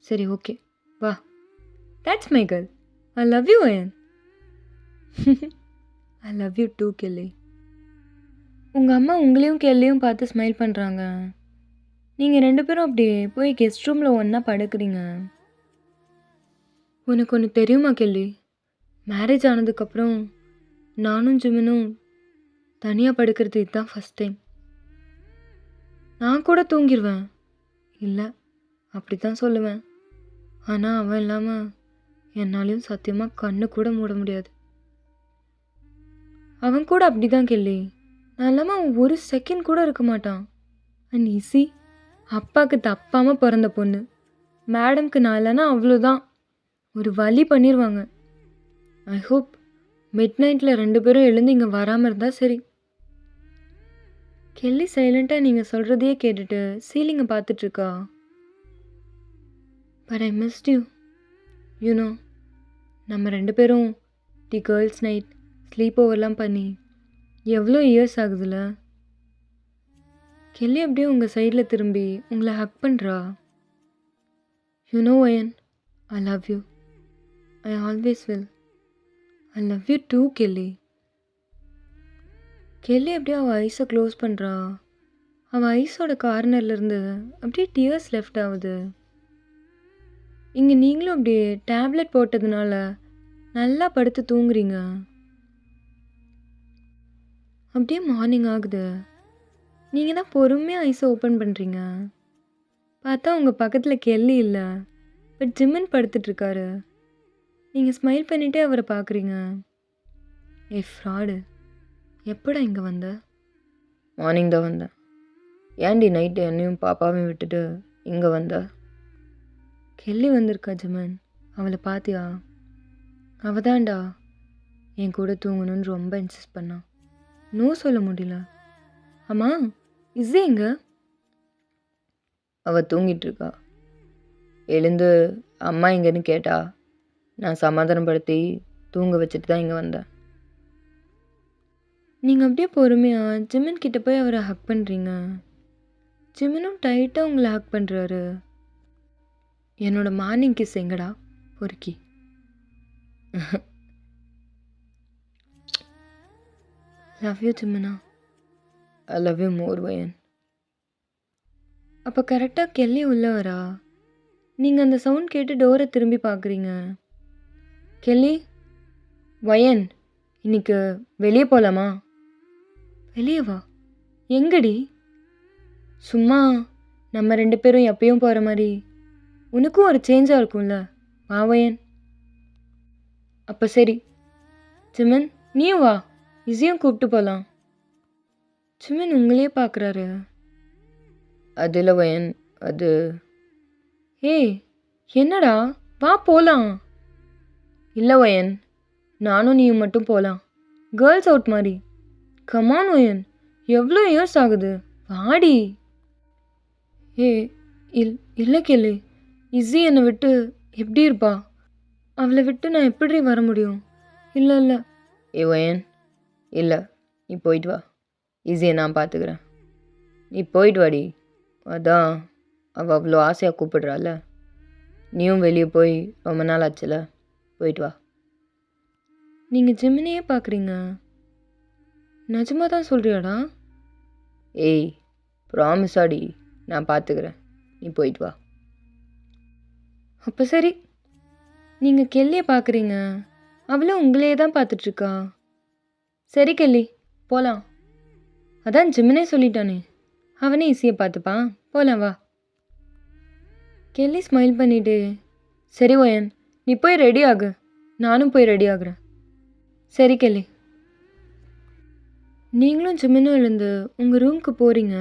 சரி, ஓகே, வா. That's my girl. I love you Ian. I love you too Kelly. உங்கள் அம்மா உங்களையும் கெல்லியும் பார்த்து ஸ்மைல் பண்ணுறாங்க. நீங்கள் 2 பேரும் அப்படியே போய் கெஸ்ட் ரூமில் ஒன்றா படுக்கிறீங்க. உனக்கு ஒன்று தெரியுமா கெல்லி? மேரேஜ் ஆனதுக்கப்புறம் நானும் ஜிமினும் தனியாக படுக்கிறது இதுதான் ஃபஸ்ட் டைம். நான் கூட தூங்கிடுவேன். இல்லை, அப்படி தான் சொல்லுவேன். ஆனால் அவன் இல்லாமல் என்னாலையும் சத்தியமாக கண்ணு கூட மூட முடியாது. அவன் கூட அப்படி தான் கெல்லி. நான் இல்லாமல் அவன் ஒரு செகண்ட் கூட இருக்க மாட்டான். அண்ட் ஈஸி, அப்பாவுக்கு தப்பாமல் பிறந்த பொண்ணு. மேடம்க்கு நான் இல்லைன்னா அவ்வளோதான், ஒரு வழி பண்ணிடுவாங்க. ஐ ஹோப் மிட் நைட்டில் 2 பேரும் எழுந்து இங்கே வராமல் இருந்தால் சரி. கெல்லி சைலண்ட்டாக நீங்கள் சொல்கிறதையே கேட்டுட்டு சீலிங்கை பார்த்துட்ருக்கா. But I missed you. You know, நம்ம 2 பேரும் தி கேர்ள்ஸ் நைட் ஸ்லீப் ஓவர்லாம் பண்ணி எவ்வளோ இயர்ஸ் ஆகுதுல்ல. கெல்லி அப்படியே உங்கள் சைடில் திரும்பி உங்களை ஹக் பண்ணுறா. You know Ian, I love you. I always will. I love you too Kelly. Kelly அப்படியே அவள் ஐஸை க்ளோஸ் பண்ணுறா. அவள் ஐஸோட கார்னர்லேருந்து அப்படியே டியர்ஸ் லெஃப்ட் ஆகுது. இங்கே நீங்களும் அப்படியே டேப்லெட் போட்டதுனால நல்லா படுத்து தூங்குறீங்க. அப்படியே மார்னிங் ஆகுது. நீங்கள் தான் பொறுமையாக ஐஸை ஓப்பன் பண்ணுறீங்க. பார்த்தா உங்கள் பக்கத்தில் கெல்லி இல்லை, பட் ஜிம்மன் படுத்துட்ருக்காரு. நீங்கள் ஸ்மைல் பண்ணிகிட்டே அவரை பார்க்குறீங்க. ஃப்ராடு, எப்படா இங்கே வந்த? மார்னிங் தான் வந்தேன். ஏன்டி நைட்டு என்னையும் பாப்பாவையும் விட்டுட்டு இங்கே வந்த? கெல்லி வந்திருக்கா ஜிமன், அவளை பார்த்தியா? அவள் தான்டா என் கூட தூங்கணும்னு ரொம்ப இன்சிஸ்ட் பண்ணான். நோ சொல்ல முடியல. ஆமாம், இஸ்ஸே எங்க? அவள் தூங்கிட்டு இருக்கா. எழுந்து அம்மா எங்கன்னு கேட்டா. நான் சமாதானப்படுத்தி தூங்க வச்சுட்டு தான் இங்கே வந்தேன். நீங்கள் அப்படியே பொறுமையாக ஜிமின் கிட்ட போய் அவரை ஹக் பண்ணுறீங்க. ஜிமினும் டைட்டாக உங்களை ஹக் பண்ணுறாரு. என்னோட மார்னிங் கிஸ் எங்கடா பொறுக்கி? லவ் யூ ஜிமினா. ஐ லவ் யூ மோர் வயன். அப்போ கரெக்டாக கெல்லி உள்ள வரா. நீங்கள் அந்த சவுண்ட் கேட்டு டோரை திரும்பி பார்க்குறீங்க. கெல்லி, வயன், இன்னைக்கு வெளியே போகலாமா? வெளியே வா? எங்கடி? சும்மா நம்ம 2 பேரும் எப்பயும் போகிற மாதிரி. உனக்கும் ஒரு சேஞ்சாக இருக்கும்ல, வா வயன். அப்போ சரி ஜிமன், நீயும் வா, இசியும் கூப்பிட்டு போகலாம். ஜிமன் உங்களையே பார்க்குறாரு. அது இல்லை வயன், அது. ஏய், என்னடா, வா போகலாம். இல்லை வயன், நானும் நீயும் மட்டும் போகலாம், கேர்ள்ஸ் அவுட் மாதிரி. கமான் வயன், எவ்வளோ இயர்ஸ் ஆகுது, வாடி. இல்லை கெல்லி, இஸ்ஸி என்னை விட்டு எப்படி இருப்பா? அவளை விட்டு நான் எப்படி வர முடியும்? இல்லை இல்லை. வயன், இல்லை, நீ போயிட்டு வா, இஸ்ஸியை நான் பார்த்துக்கிறேன். நீ போயிட்டு வாடி. அதான் அவள் அவ்வளோ ஆசையாக கூப்பிடுறாள். நீயும் வெளியே போய் ரொம்ப நாள் ஆச்சுல, போயிட்டு வா. நீங்கள் ஜிமினையே பார்க்குறீங்க, நிஜமாக தான் சொல்கிறியாடா? ஏய், ப்ராமிஸாடி, நான் பார்த்துக்கிறேன், நீ போயிட்டு வா. அப்போ சரி. நீங்கள் கெல்லியை பார்க்குறீங்க, அவளும் உங்களையே தான் பார்த்துட்ருக்கா. சரி கெல்லி, போகலாம். அதான் ஜிமினே சொல்லிட்டானே, அவனே ஈஸியாக பார்த்துப்பான், போகலாம் வா. கெல்லி ஸ்மைல் பண்ணிட்டு, சரி வயன், நீ போய் ரெடி ஆகு, நானும் போய் ரெடி ஆகுறேன். சரி கெல்லி. நீங்களும் ஜிமினும் எழுந்து உங்கள் ரூமுக்கு போகிறீங்க.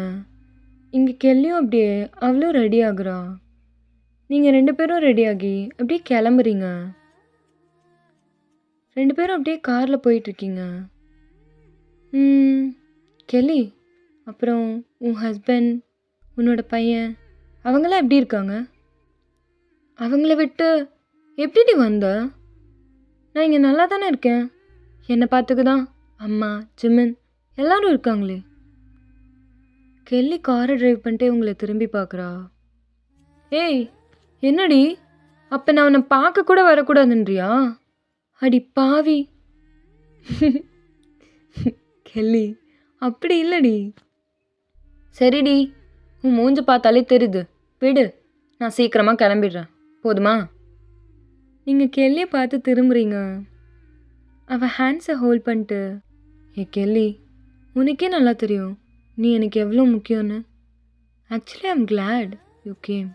இங்கே கெல்லியும் அப்படியே அவளும் ரெடி ஆகுறா. நீங்கள் 2 பேரும் ரெடியாகி அப்படியே கிளம்புறீங்க. 2 பேரும் அப்படியே காரில் போயிட்டுருக்கீங்க. கெல்லி, அப்புறம் உன் ஹஸ்பண்ட், உன்னோட பையன் அவங்களாம் எப்படி இருக்காங்க? அவங்கள விட்டு எப்படி வந்த? நான் இங்கே நல்லா தானே இருக்கேன். என்னை பார்த்துக்க தான் அம்மா, ஜிமின் எல்லாரும் இருக்காங்களே. கெல்லி காரை டிரைவ் பண்ணிட்டே உங்களை திரும்பி பார்க்குறா. ஏய், என்னடி? அப்போ நான் உன்னை பார்க்க கூட வரக்கூடாதுன்றியா? அடி பாவி. கெல்லி, அப்படி இல்லடி. சரிடி, உன் மூஞ்சி பார்த்தாலே தெரியுது. விடு, நான் சீக்கிரமாக கிளம்பிடுறேன். போதுமா? நீங்கள் கெல்லியை பார்த்து திரும்புறீங்க. அவள் ஹேண்ட்ஸை ஹோல்ட் பண்ணிட்டு, ஏ கெல்லி, உனக்கே நல்லா தெரியும் நீ எனக்கு எவ்வளோ முக்கியம்னு. Actually I'm glad you came.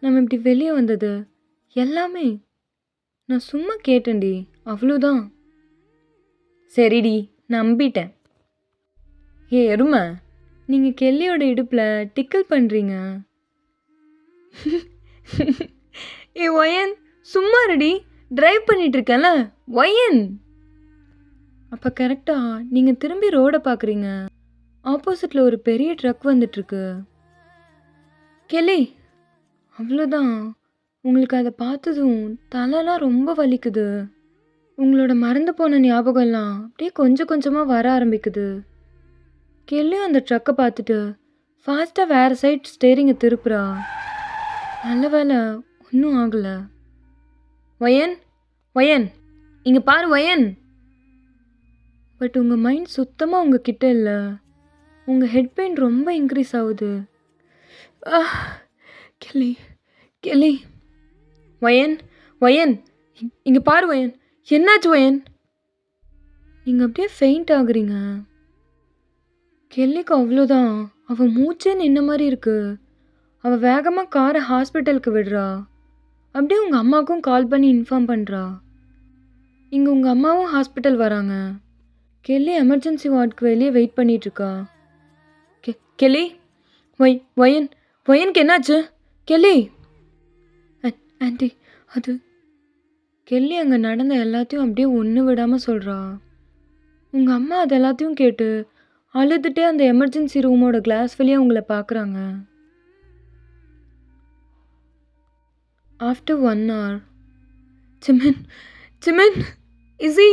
நம்ம இப்படி வெளியே வந்தது எல்லாமே நான் சும்மா கேட்டேன்டி, அவ்வளோதான். சரிடி, நம்பிட்டேன். ஏ எருமை, நீங்கள் கெல்லியோட இடுப்பில் டிக்கிள் பண்ணுறீங்க. ஏ ஒயன், சும்மா ரெடி, டிரைவ் பண்ணிகிட்ருக்கேன்ல ஒயன். அப்போ கரெக்டாக நீங்கள் திரும்பி ரோடை பார்க்குறீங்க. ஆப்போசிட்டில் ஒரு பெரிய ட்ரக் வந்துட்டுருக்கு. கெல்லி, அவ்வளோதான். உங்களுக்கு அதை பார்த்ததும் தலைலாம் ரொம்ப வலிக்குது. உங்களோட மறந்து போன ஞாபகம்லாம் அப்படியே கொஞ்சம் கொஞ்சமாக வர ஆரம்பிக்குது. கெல்லியும் அந்த ட்ரக்கை பார்த்துட்டு ஃபாஸ்ட்டாக வேறு சைட் ஸ்டேரிங்கை திருப்புறா. நல்ல வேலை ஒன்றும் ஆகலை. ஒயன், ஒயன், இங்கே பாரு ஒயன். பட் உங்கள் மைண்ட் சுத்தமாக உங்கள் கிட்ட இல்லை. உங்கள் ஹெட் பெயின் ரொம்ப இன்க்ரீஸ் ஆகுது. Kelly, Kelly. ஒயன், ஒயன், இங்கே பாரு ஒயன். என்னாச்சு ஒயன்? நீங்கள் அப்படியே ஃபெயிண்ட் ஆகுறீங்க. கெல்லிக்கு அவ்வளோதான். அவள் மூச்சே நின்ன மாதிரி இருக்கு. அவள் வேகமாக காரை ஹாஸ்பிட்டலுக்கு விடுறா. அப்படியே உங்கள் அம்மாவுக்கும் கால் பண்ணி இன்ஃபார்ம் பண்ணுறா. இங்கே உங்கள் அம்மாவும் ஹாஸ்பிட்டல் வராங்க. கெல்லி எமர்ஜென்சி வார்டுக்கு வெளியே வெயிட் பண்ணிகிட்ருக்கா. கெல்லி, ஒயன், ஒயனுக்கு என்னாச்சு? கெல்லி. ஆண்டி, அது கெல்லி அங்கே நடந்த எல்லாத்தையும் அப்படியே ஒன்று விடாமல் சொல்கிறா. உங்கள் அம்மா அது எல்லாத்தையும் கேட்டு அழுதுகிட்டே அந்த எமர்ஜென்சி ரூமோட கிளாஸ் வழியாக உங்களை பார்க்குறாங்க. After 1 hour, Jimin, Jimin, Izzy.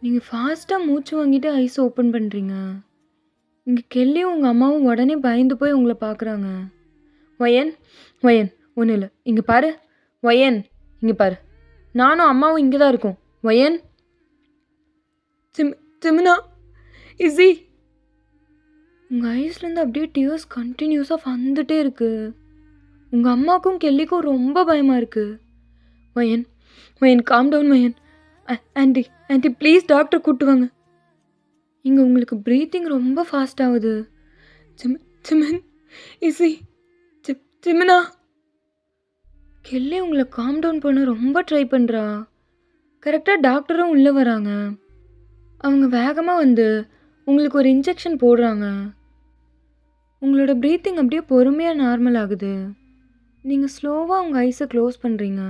நீங்கள் ஃபாஸ்ட்டாக மூச்சு வாங்கிட்டு ஐஸ் ஓப்பன் பண்ணுறீங்க. இங்கே கெல்லியும் உங்கள் அம்மாவும் உடனே பயந்து போய் உங்களை பார்க்குறாங்க. ஒயன், ஒயன், ஒன்றும் இல்லை, இங்கே பாரு. ஒயன், இங்கே பாரு. நானும் அம்மாவும் இங்கே தான் இருக்கோம். ஒயன், ஜிமினா, இஸி. உங்கள் ஐஸ்லேருந்து அப்படியே டியர்ஸ் கண்டினியூஸாக வந்துட்டே இருக்குது. உங்கள் அம்மாவுக்கும் கெல்லிக்கும் ரொம்ப பயமாக இருக்குது. Owen, Owen, calm down Owen. Auntie, auntie please doctor கூப்பிட்டு வாங்க. இங்கே உங்களுக்கு ப்ரீத்திங் ரொம்ப ஃபாஸ்ட் ஆகுது. ஜிமின், இஸி, ஜிமினா. கெல்லி உங்களை காம் டவுன் பண்ண ரொம்ப ட்ரை பண்ணுறா. கரெக்டாக டாக்டரும் உள்ளே வராங்க. அவங்க வேகமாக வந்து உங்களுக்கு ஒரு இன்ஜெக்ஷன் போடுறாங்க. உங்களோட ப்ரீத்திங் அப்படியே பொறுமையாக நார்மல் ஆகுது. நீங்கள் ஸ்லோவாக உங்கள் ஐஸை க்ளோஸ் பண்ணுறீங்க.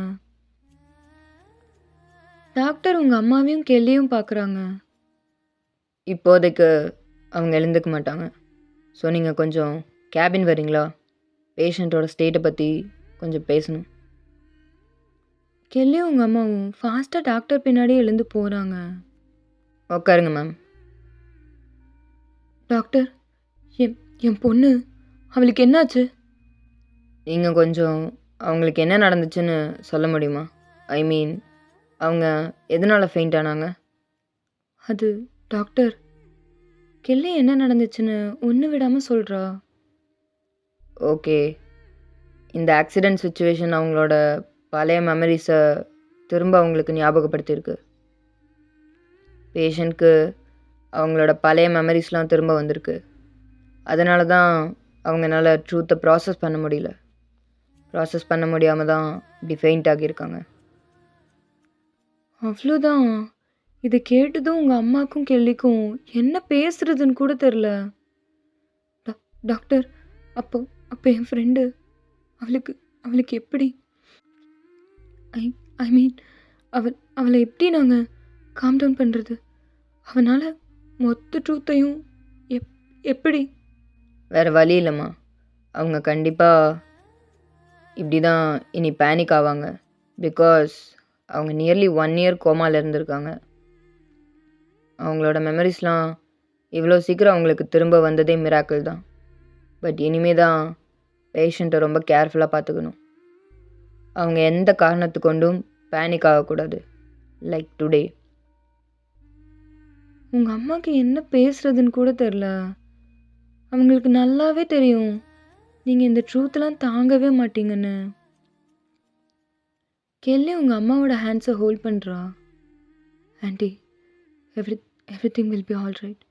டாக்டர் உங்கள் அம்மாவையும் கெல்லியும் பார்க்குறாங்க. இப்போதைக்கு அவங்க எழுந்துக்க மாட்டாங்க. ஸோ நீங்கள் கொஞ்சம் கேபின் வரீங்களா? பேஷண்ட்டோட ஸ்டேட்டை பற்றி கொஞ்சம் பேசணும். கெல்லியும் உங்கள் அம்மாவும் ஃபாஸ்ட்டாக டாக்டர் பின்னாடியே எழுந்து போகிறாங்க. உட்காருங்க மேம். டாக்டர், என் பொண்ணு, அவளுக்கு என்னாச்சு? நீங்கள் கொஞ்சம் அவங்களுக்கு என்ன நடந்துச்சுன்னு சொல்ல முடியுமா? ஐ மீன், அவங்க எதனால் ஃபெயிண்ட் ஆனாங்க? அது டாக்டர், கெல்லி என்ன நடந்துச்சுன்னு ஒன்று விடாமல் சொல்கிறா. ஓகே, இந்த ஆக்சிடெண்ட் சுச்சுவேஷன் அவங்களோட பழைய மெமரிஸை திரும்ப அவங்களுக்கு ஞாபகப்படுத்தியிருக்கு. பேஷண்ட்க்கு அவங்களோட பழைய மெமரிஸ்லாம் திரும்ப வந்திருக்கு. அதனால தான் அவங்கனால ட்ரூத்தை ப்ராசஸ் பண்ண முடியல. ப்ராசஸ் பண்ண முடியாமல் தான் இப்படி ஃபெயிண்ட் ஆகியிருக்காங்க. அவ்வளோதான். இதை கேட்டதும் உங்கள் அம்மாக்கும் கெல்லிக்கும் என்ன பேசுறதுன்னு கூட தெரில. டாக்டர், அப்போ அப்போ என் ஃப்ரெண்டு, அவளுக்கு எப்படி? ஐ மீன் அவளை எப்படி நாங்கள் காம் டவுன் பண்ணுறது? அவனால் மொத்த ட்ரூத்தையும் எப்படி? வேறு வழி இல்லைம்மா. அவங்க கண்டிப்பாக இப்படி தான் இனி பேனிக் ஆவாங்க. பிகாஸ் அவங்க நியர்லி 1 இயர் கோமாவில் இருந்திருக்காங்க. அவங்களோட மெமரிஸ்லாம் இவ்வளோ சீக்கிரம் அவங்களுக்கு திரும்ப வந்ததே மிராக்கிள் தான். பட் இனிமே தான் பேஷண்ட்டை ரொம்ப கேர்ஃபுல்லாக பார்த்துக்கணும். அவங்க எந்த காரணத்து கொண்டும் பேனிக் ஆகக்கூடாது. Like today. உங்கள் அம்மாவுக்கு என்ன பேசுறதுன்னு கூட தெரில. அவங்களுக்கு நல்லாவே தெரியும் நீங்கள் இந்த ட்ரூத்லாம் தாங்கவே மாட்டீங்கன்னு. கெல்லி உங்கள் அம்மாவோட ஹேண்ட்ஸை ஹோல்ட் பண்ணுறா. Aunty, everything will be all right.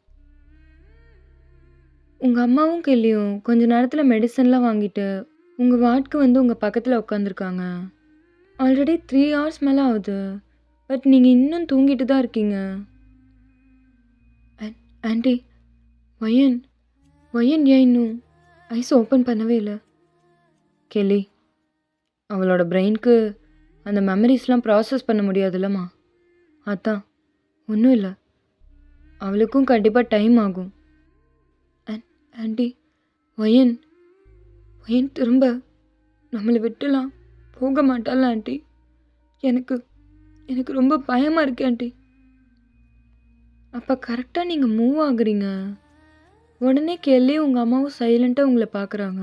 உங்கள் அம்மாவும் கெல்லியும் கொஞ்ச நேரத்தில் மெடிசன்லாம் வாங்கிட்டு உங்கள் வார்டுக்கு வந்து உங்கள் பக்கத்தில் உட்காந்துருக்காங்க. ஆல்ரெடி 3 hours மேலே ஆகுது. பட் நீங்கள் இன்னும் தூங்கிட்டு தான் இருக்கீங்க. ஆண்டி, வயன் ஏன் இன்னும் ஐஸ் ஓப்பன் பண்ணவே இல்லை? கெல்லி, அவளோட பிரெயினுக்கு அந்த மெமரிஸ்லாம் ப்ராசஸ் பண்ண முடியாதுல்லம்மா. அதான் ஒன்றும் இல்லை, அவளுக்கும் கண்டிப்பாக டைம் ஆகும். ஆண்டி, வயன் திரும்ப நம்மளை விட்டுலாம் போக மாட்டாளா ஆண்டி? எனக்கு ரொம்ப பயமாக இருக்கு ஆண்டி. அப்போ கரெக்டாக நீங்கள் மூவ் ஆகுறீங்க. உடனே கெல்லி உங்கள் அம்மாவும் சைலண்ட்டாக உங்களை பார்க்குறாங்க.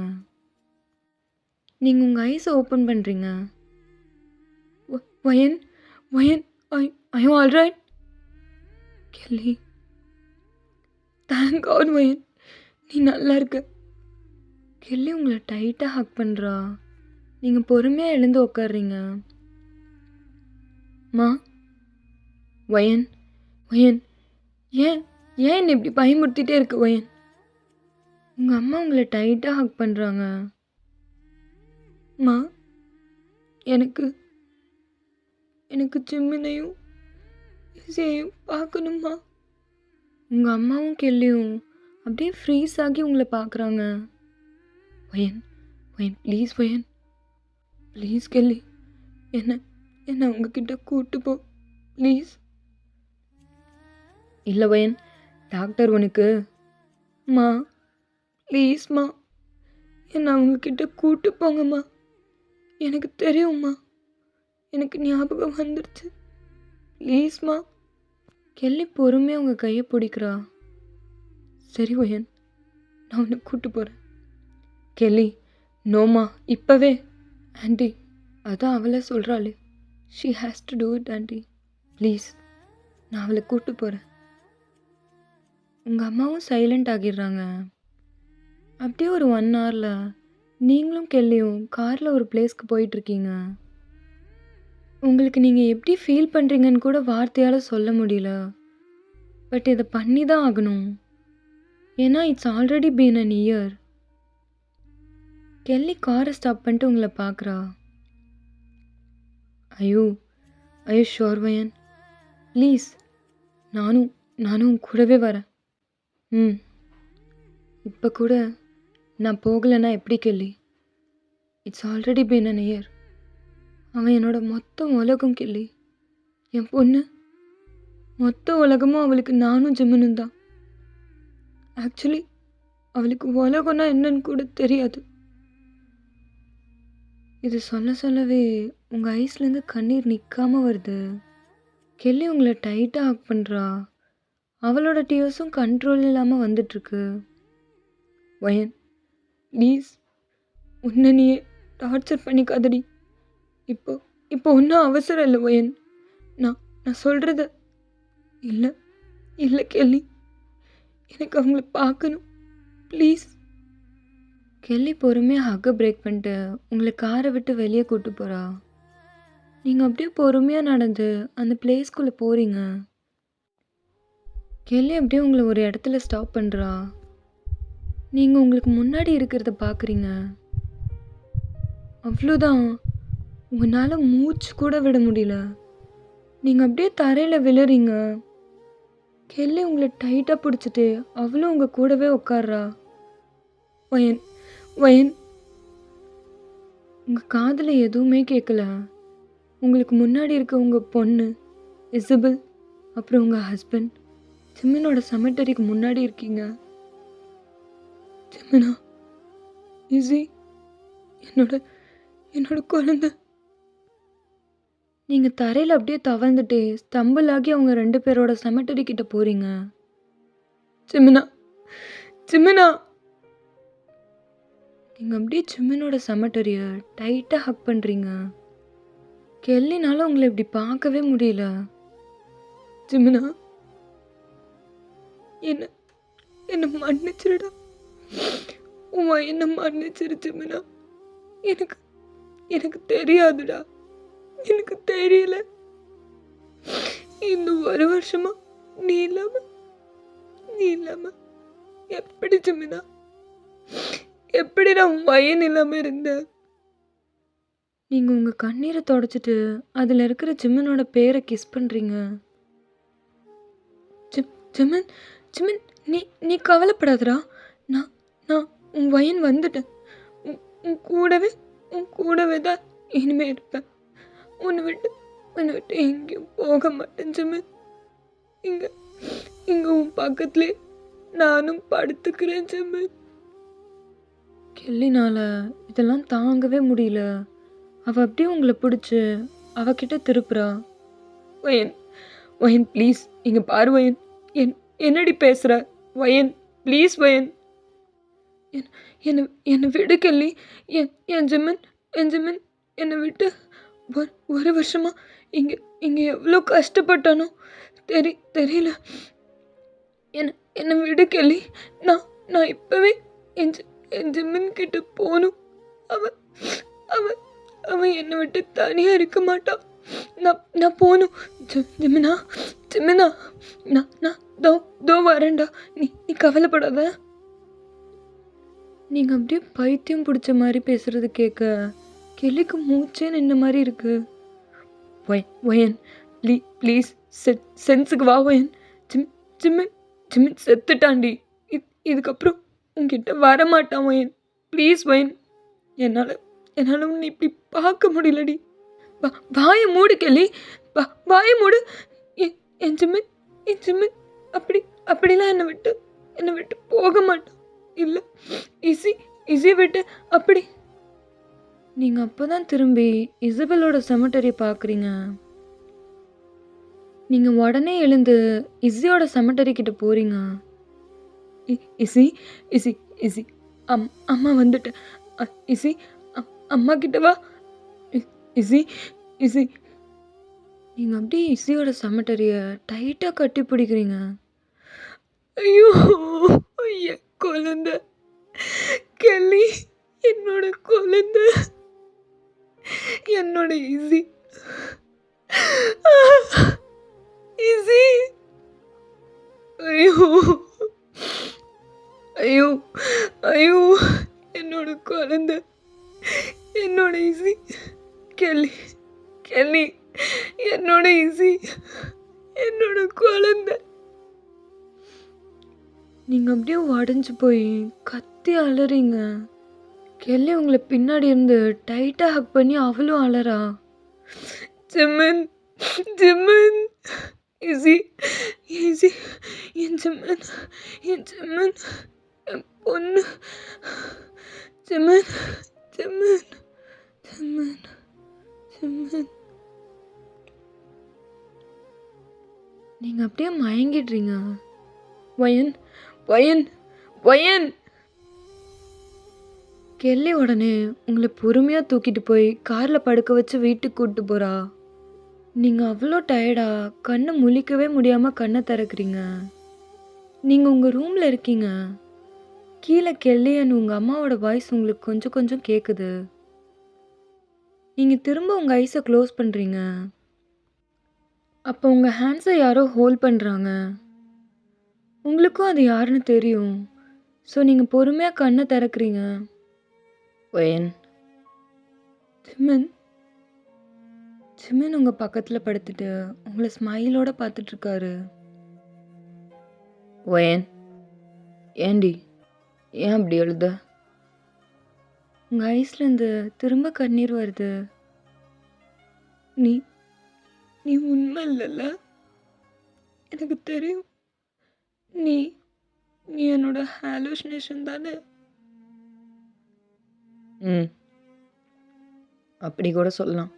நீங்கள் உங்கள் ஐஸை ஓப்பன் பண்ணுறீங்க. வயன் I all right? Kelly, thank God வயன், நீ நல்லா இருக்க. கெல்லி உங்களை டைட்டாக ஹக் பண்ணுறா. நீங்கள் பொறுமையாக எழுந்து உட்காடுறீங்க. மா, வயன் ஏன் என்னை இப்படி பயமுறுத்திட்டே இருக்கு வயன்? உங்கள் அம்மா உங்களை டைட்டாக ஹக் பண்ணுறாங்க. மா, எனக்கு ஜிம்மினையும் இசையையும் பார்க்கணுமா? உங்கள் அம்மாவும் கெல்லியும் அப்படியே ஃப்ரீஸ் ஆகி உங்களை பார்க்குறாங்க. வயன் ப்ளீஸ் வயன், ப்ளீஸ் கெல்லி, என்ன உங்ககிட்ட கூட்டு போ ப்ளீஸ். இல்லை வயன், டாக்டர் உனக்கு. மா ப்ளீஸ்மா, என்னை அவங்கக்கிட்ட கூட்டு போங்கம்மா. எனக்கு தெரியும்மா, எனக்கு ஞாபகம் வந்துடுச்சு. ப்ளீஸ்மா. கெல்லி பொறுமையாக உங்கள் கையை பிடிக்கிறா. சரி வயன், நான் உன்னை கூட்டு போகிறேன். கெல்லி, நோமா, இப்போவே. ஆண்டி, அதான் அவளை சொல்கிறாளே, she has to do it aunty. Please, நான் அவளை கூட்டு போகிறேன். உங்கள் அம்மாவும் சைலண்ட் ஆகிடுறாங்க. அப்படியே ஒரு 1 hourல நீங்களும் கெல்லியும் காரில் ஒரு பிளேஸ்க்கு போயிட்டுருக்கீங்க. உங்களுக்கு நீங்கள் எப்படி ஃபீல் பண்ணுறீங்கன்னு கூட வார்த்தையால் சொல்ல முடியல. பட் இதை பண்ணி தான் ஆகணும். ஏன்னா it's already been an year. Kelly காரை ஸ்டாப் பண்ணிட்டு உங்களை பார்க்குறா. ஐயோ ஷோர் வயன், ப்ளீஸ், நானும் கூடவே வரேன். இப்போ கூட நான் போகலைன்னா எப்படி Kelly? It's already been an year. அவன் என்னோட மொத்த உலகம் கெல்லி. என் பொண்ணு மொத்த உலகமும் அவளுக்கு நானும் ஜிம்மனும் தான். ஆக்சுவலி அவளுக்கு உலகம்னா என்னன்னு கூட தெரியாது. இது சொல்லவே உங்கள் ஐஸ்லேருந்து கண்ணீர் நிற்காமல் வருது. கெல்லி உங்களை டைட்டாக ஹக் பண்ணுறா. அவளோட டியர்ஸும் கண்ட்ரோல் இல்லாமல் வந்துட்டுருக்கு. வயன் ப்ளீஸ், உன்னை நீயே டார்ச்சர் பண்ணிக்காதடி. இப்போ ஒன்றும் அவசரம் இல்லை வயன். நான் சொல்கிறத இல்லை கெல்லி, எனக்கு அவங்கள பார்க்கணும் ப்ளீஸ். கெல்லி பொறுமையாக ஹக்கை பிரேக் பண்ணிட்டு உங்களை காரை விட்டு வெளியே கூப்பிட்டு போகிறா. நீங்கள் அப்படியே பொறுமையாக நடந்து அந்த பிளேஸ்குள்ளே போகிறீங்க. கெல்லி அப்படியே உங்களை ஒரு இடத்துல ஸ்டாப் பண்ணுறா. நீங்கள் உங்களுக்கு முன்னாடி இருக்கிறத பார்க்குறீங்க. அவ்வளோதான், உங்களால் மூச்சு கூட விட முடியல. நீங்கள் அப்படியே தரையில் விழுறீங்க. கெல்லி உங்களை டைட்டாக பிடிச்சிட்டு அவளும் உங்கள் கூடவே உட்கார்றா. வயன் உங்கள் காதில் எதுவுமே கேட்கல. உங்களுக்கு முன்னாடி இருக்க உங்கள் பொண்ணு இசபெல், அப்புறம் உங்கள் ஹஸ்பண்ட் ஜிமினோட செமெட்டரிக்கு முன்னாடி இருக்கீங்க. ஜிமினா, இசி, என்னோட என்னோட குழந்தை. நீங்கள் தரையில் அப்படியே தவழ்ந்துட்டே ஸ்டம்பிள் ஆகி அவங்க 2 பேரோட செமெட்டரி கிட்ட போகிறீங்க. ஜிமினா, ஜிமினா. நீங்கள் அப்படியே ஜிமினோட செமெட்டரியை டைட்டாக ஹக் பண்ணுறீங்க. கெல்லினால உங்களை இப்படி பார்க்கவே முடியல. ஜிமினா, என்ன என்ன மன்னிச்சிருடா. உமா என்ன மன்னிச்சிரு ஜிமினா. எனக்கு எனக்கு தெரியாதுடா. எனக்கு தெரியல. இந்த 1 வருஷமா நீ இல்லாம எப்படி ஜிமினா, எப்படி நான் உன் பையன் இல்லாம இருந்தேன்? நீங்கள் உங்கள் கண்ணீரை தொடச்சிட்டு அதில் இருக்கிற ஜிமினோட பேரை கிஸ் பண்ணுறீங்க. ஜிமின், ஜிமின், நீ நீ கவலைப்படாதடா. நான் நான் உன் பையன் வந்துட்டேன். உன் கூடவே தான் இனிமே இருப்பேன். உன்னை விட்டு எங்கேயும் போக மாட்டேன் ஜிமின். இங்க இங்க உன் பக்கத்துலேயே நானும் படுத்துக்கிறேன் ஜிமின். கெல்லினால இதெல்லாம் தாங்கவே முடியல. அவள் அப்படியே உங்களை பிடிச்சி அவகிட்ட திருப்புறா. வயன் ப்ளீஸ், இங்கே பாரு வயன். என்னடி பேசுகிற வயன்? ப்ளீஸ் வயன், என்னை விடு கெல்லி. என் ஜிமின் என்னை விட்டு 1 வருஷமா இங்கே எவ்வளோ கஷ்டப்பட்டானோ தெரியல. என்னை விடு கெல்லி. நான் இப்போவே என் ஜிமின் கிட்ட போகணும். அவன் என்னை விட்டு தனியாக இருக்க மாட்டான். நான் போகணும். ஜிமினா, நான் தோ வரேன்டா. நீ கவலைப்படாத. நீங்கள் அப்படியே பைத்தியம் பிடிச்ச மாதிரி பேசுறது கேட்க கெல்லிக்கு மூச்சே நின்ன மாதிரி இருக்கு. வயன் ப்ளீஸ் சென்ஸுக்கு வா வயன். ஜிமின் செத்துட்டாண்டி. இதுக்கப்புறம் உங்ககிட்ட வரமாட்டான் வயன். ப்ளீஸ் வயன், என்னால் உன்னை இப்படி பார்க்க முடியலடி. வாயை மூடு கெல்லி, வாயை மூடு. என் ஜிமின் அப்படிலாம் என்னை விட்டு போக மாட்டான். இல்லை இசி விட்டு அப்படி. நீங்கள் அப்போ தான் திரும்பி இசபெல்லோட செமெட்டரி பார்க்குறீங்க. நீங்கள் உடனே எழுந்து இசியோட செமெட்டரி கிட்ட போகிறீங்க. இசி அம்மா வந்துட்டு. இசி அம்மா கிட்ட வா. இசி நீங்கள் அப்படியே இசியோட செமெட்டரியை டைட்டாக கட்டி பிடிக்கிறீங்க. ஐயோ, என் குழந்தை கெல்லி, என்னோட குழந்தை, என்னோட இசி. ஐயோ, என்னோட குழந்தை, என்னோட இசி. கெல்லி, என்னோட இசி, என்னோட குழந்தை. நீங்கள் அப்படியே உடஞ்சி போய் கத்தி அலறீங்க. கெல்லி உங்களை பின்னாடி இருந்து டைட்டாக ஹக் பண்ணி அவளும் அலறா. ஜிமின், இசி, என் ஜிமின், என் பொண்ணு. ஜிமின். நீங்கள் அப்படியே மயங்கிடுறீங்க. வயன். கெல்லி உடனே உங்களை பொறுமையாக தூக்கிட்டு போய் காரில் படுக்க வச்சு வீட்டுக்கு கூப்பிட்டு போகிறா. நீங்கள் அவ்வளோ டயர்டாக கண்ணை முழிக்கவே முடியாமல் கண்ணை திறக்கிறீங்க. நீங்கள் உங்கள் ரூமில் இருக்கீங்க. கீழே கெல்லின்னு உங்கள் அம்மாவோட வாய்ஸ் உங்களுக்கு கொஞ்சம் கொஞ்சம் கேட்குது. நீங்கள் திரும்ப உங்கள் ஐஸை க்ளோஸ் பண்ணுறீங்க. அப்போ உங்கள் ஹேண்ட்ஸை யாரோ ஹோல்ட் பண்ணுறாங்க. உங்களுக்கும் அது யாருன்னு தெரியும். ஸோ நீங்கள் பொறுமையாக கண்ணை திறக்கிறீங்க. வயன், ஜிமின் உங்கள் பக்கத்தில் படுத்துட்டு உங்களை ஸ்மைலோடு பார்த்துட்ருக்காரு. வயன், ஏண்டி ஏன் அப்படி எழுத? உங்கள் ஐஸ்லேருந்து திரும்ப கண்ணீர் வருது. நீ நீ உண்மை இல்லைல்ல? எனக்கு தெரியும். நீ நீ என்னோட ஹாலுசினேஷன் தானே? ம். அப்படி கூட சொல்லலாம்.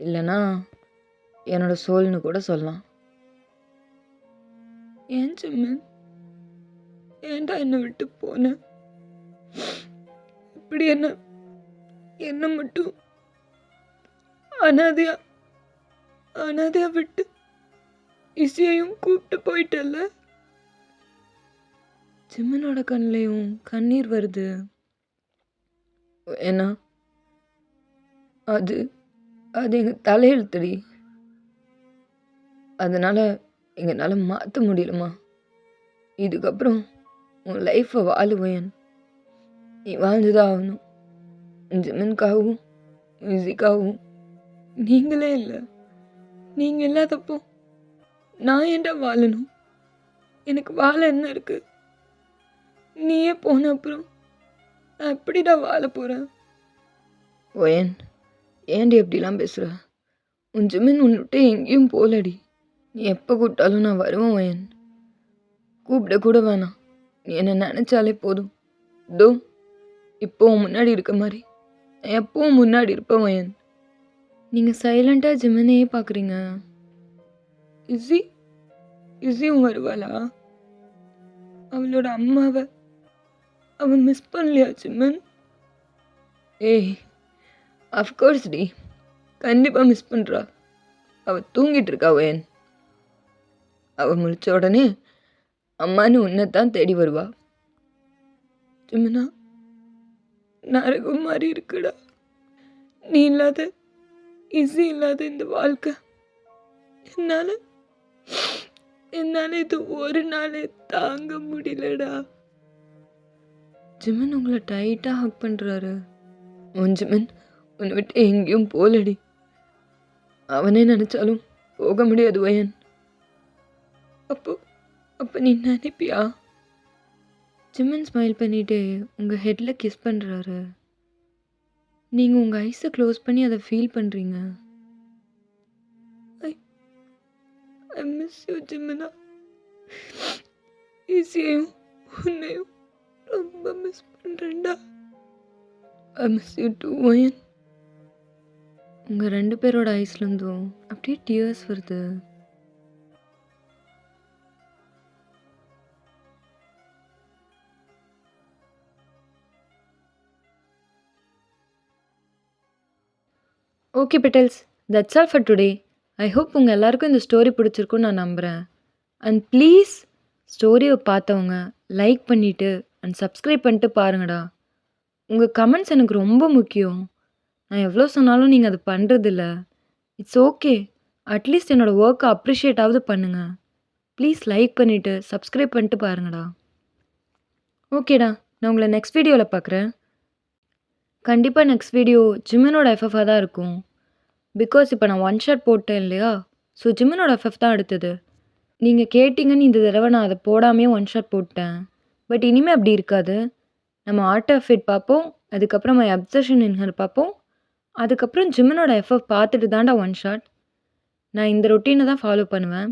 இல்லைன்னா என்னோட சோல்னு கூட சொல்லலாம். ஏன் ஜிம்மன்? ஏன்டா என்னை விட்டு போன? இப்படி என்ன மட்டும் அனாதையா அனாதையா விட்டு இசையையும் கூப்பிட்டு போயிட்டல்ல? ஜிம்மனோட கண்ணிலையும் கண்ணீர் வருது. ஏன்னா அது அது எங்கள் தலையெழுத்துடி. அதனால எங்களால் மாற்ற முடியலம்மா. இதுக்கப்புறம் உன் லைஃப்பை வாழுவேன். நீ வாழ்ந்துதான் ஆகணும். ஜிம்மனுக்காகவும் மியூசிக்காகவும். நீங்களே இல்லை. நீங்கள் இல்லாதப்போ நான் ஏன்டா வாழணும்? எனக்கு வாழ என்ன இருக்கு? நீயே போன அப்புறம் நான் எப்படிடா வாழ போகிறேன்? ஓயன், ஏன்டி எப்படிலாம் பேசுகிற? உன் ஜிம்மன் உன்னிட்டு எங்கேயும் போகலடி. நீ எப்போ கூப்பிட்டாலும் நான் வருவேன் ஓயன். கூப்பிட கூட வேணாம். நீ என்னை நினச்சாலே போதும். தோ இப்போ முன்னாடி இருக்க மாதிரி நான் எப்பவும் முன்னாடி இருப்பேன் ஓயன். நீங்கள் சைலண்ட்டாக ஜிம்மனையே பார்க்குறீங்க. இசியும் வருவாளா? அவளோட அம்மாவை அவன் மிஸ் பண்ணலையா ஜிம்மன்? ஏய், அஃப்கோர்ஸ் டி, கண்டிப்பாக மிஸ் பண்ணுறா. அவள் தூங்கிட்டு இருக்கா ஓயன். அவள் முடிச்ச உடனே அம்மானு உன்னைத்தான் தேடி வருவா. ஜிம்மனா, நரகம் மாதிரி இருக்குடா. நீ இல்லாத, இசி இல்லாத இந்த வாழ்க்கை என்னால் இது ஒரு நாளே தாங்க முடியலடா. ஜிம்மன் உங்களை டைட்டாக ஹக் பண்ணுறாரு. உன் ஜிம்மன் உன்னை விட்டு எங்கேயும் போலடி. அவனே நினச்சாலும் போக முடியாது வயன். அப்போ நீ நினைப்பியா? ஜிம்மன் ஸ்மைல் பண்ணிட்டு உங்கள் ஹெட்டில் கிஸ் பண்ணுறாரு. நீங்கள் உங்கள் ஐஸை க்ளோஸ் பண்ணி அதை ஃபீல் பண்ணுறீங்க. I miss you, ஜிம்மனா. ஈஸியையும் உன்னையும் ரொம்ப மிஸ் பண்ணுறேன்டா. I miss you too, வயன். உங்கள் 2 பேரோட ஐஸ்லேருந்தும் அப்படியே டியர்ஸ் வருது. Okay petals, that's all for today. I hope உங்கள் எல்லாருக்கும் இந்த ஸ்டோரி பிடிச்சிருக்குன்னு நான் நம்புகிறேன். அண்ட் ப்ளீஸ் ஸ்டோரியை பார்த்தவங்க லைக் பண்ணிவிட்டு அண்ட் சப்ஸ்கிரைப் பண்ணிட்டு பாருங்கடா. உங்கள் கமெண்ட்ஸ் எனக்கு ரொம்ப முக்கியம். நான் எவ்வளோ சொன்னாலும் நீங்கள் அது பண்ணுறதில்ல. இட்ஸ் ஓகே, அட்லீஸ்ட் என்னோடய ஒர்க்கை அப்ரிஷியேட்டாவது பண்ணுங்கள். ப்ளீஸ் லைக் பண்ணிவிட்டு சப்ஸ்கிரைப் பண்ணிட்டு பாருங்கடா. ஓகேடா, நான் உங்களை நெக்ஸ்ட் வீடியோவில் பார்க்குறேன். கண்டிப்பாக நெக்ஸ்ட் வீடியோ ஜிம்மனோட எஃப்எஃபாக தான் இருக்கும். பிகாஸ் இப்போ நான் ஒன் ஷாட் போட்டேன் இல்லையா, ஸோ ஜிம்மனோட எஃப்எஃப் தான் அடுத்தது. நீங்கள் கேட்டிங்கன்னு இந்த தடவை நான் அதை போடாமே ஒன் ஷாட் போட்டேன். பட் இனிமேல் அப்படி இருக்காது. நம்ம ஆர்ட் ஆஃப் இட் பார்ப்போம், அதுக்கப்புறம் மை அப்சஷன் இன் ஹர் பார்ப்போம், அதுக்கப்புறம் ஜிம்மனோட எஃப்எஃப் பார்த்துட்டு தான்டா ஒன் ஷாட். நான் இந்த ரொட்டீனை தான் ஃபாலோ பண்ணுவேன்.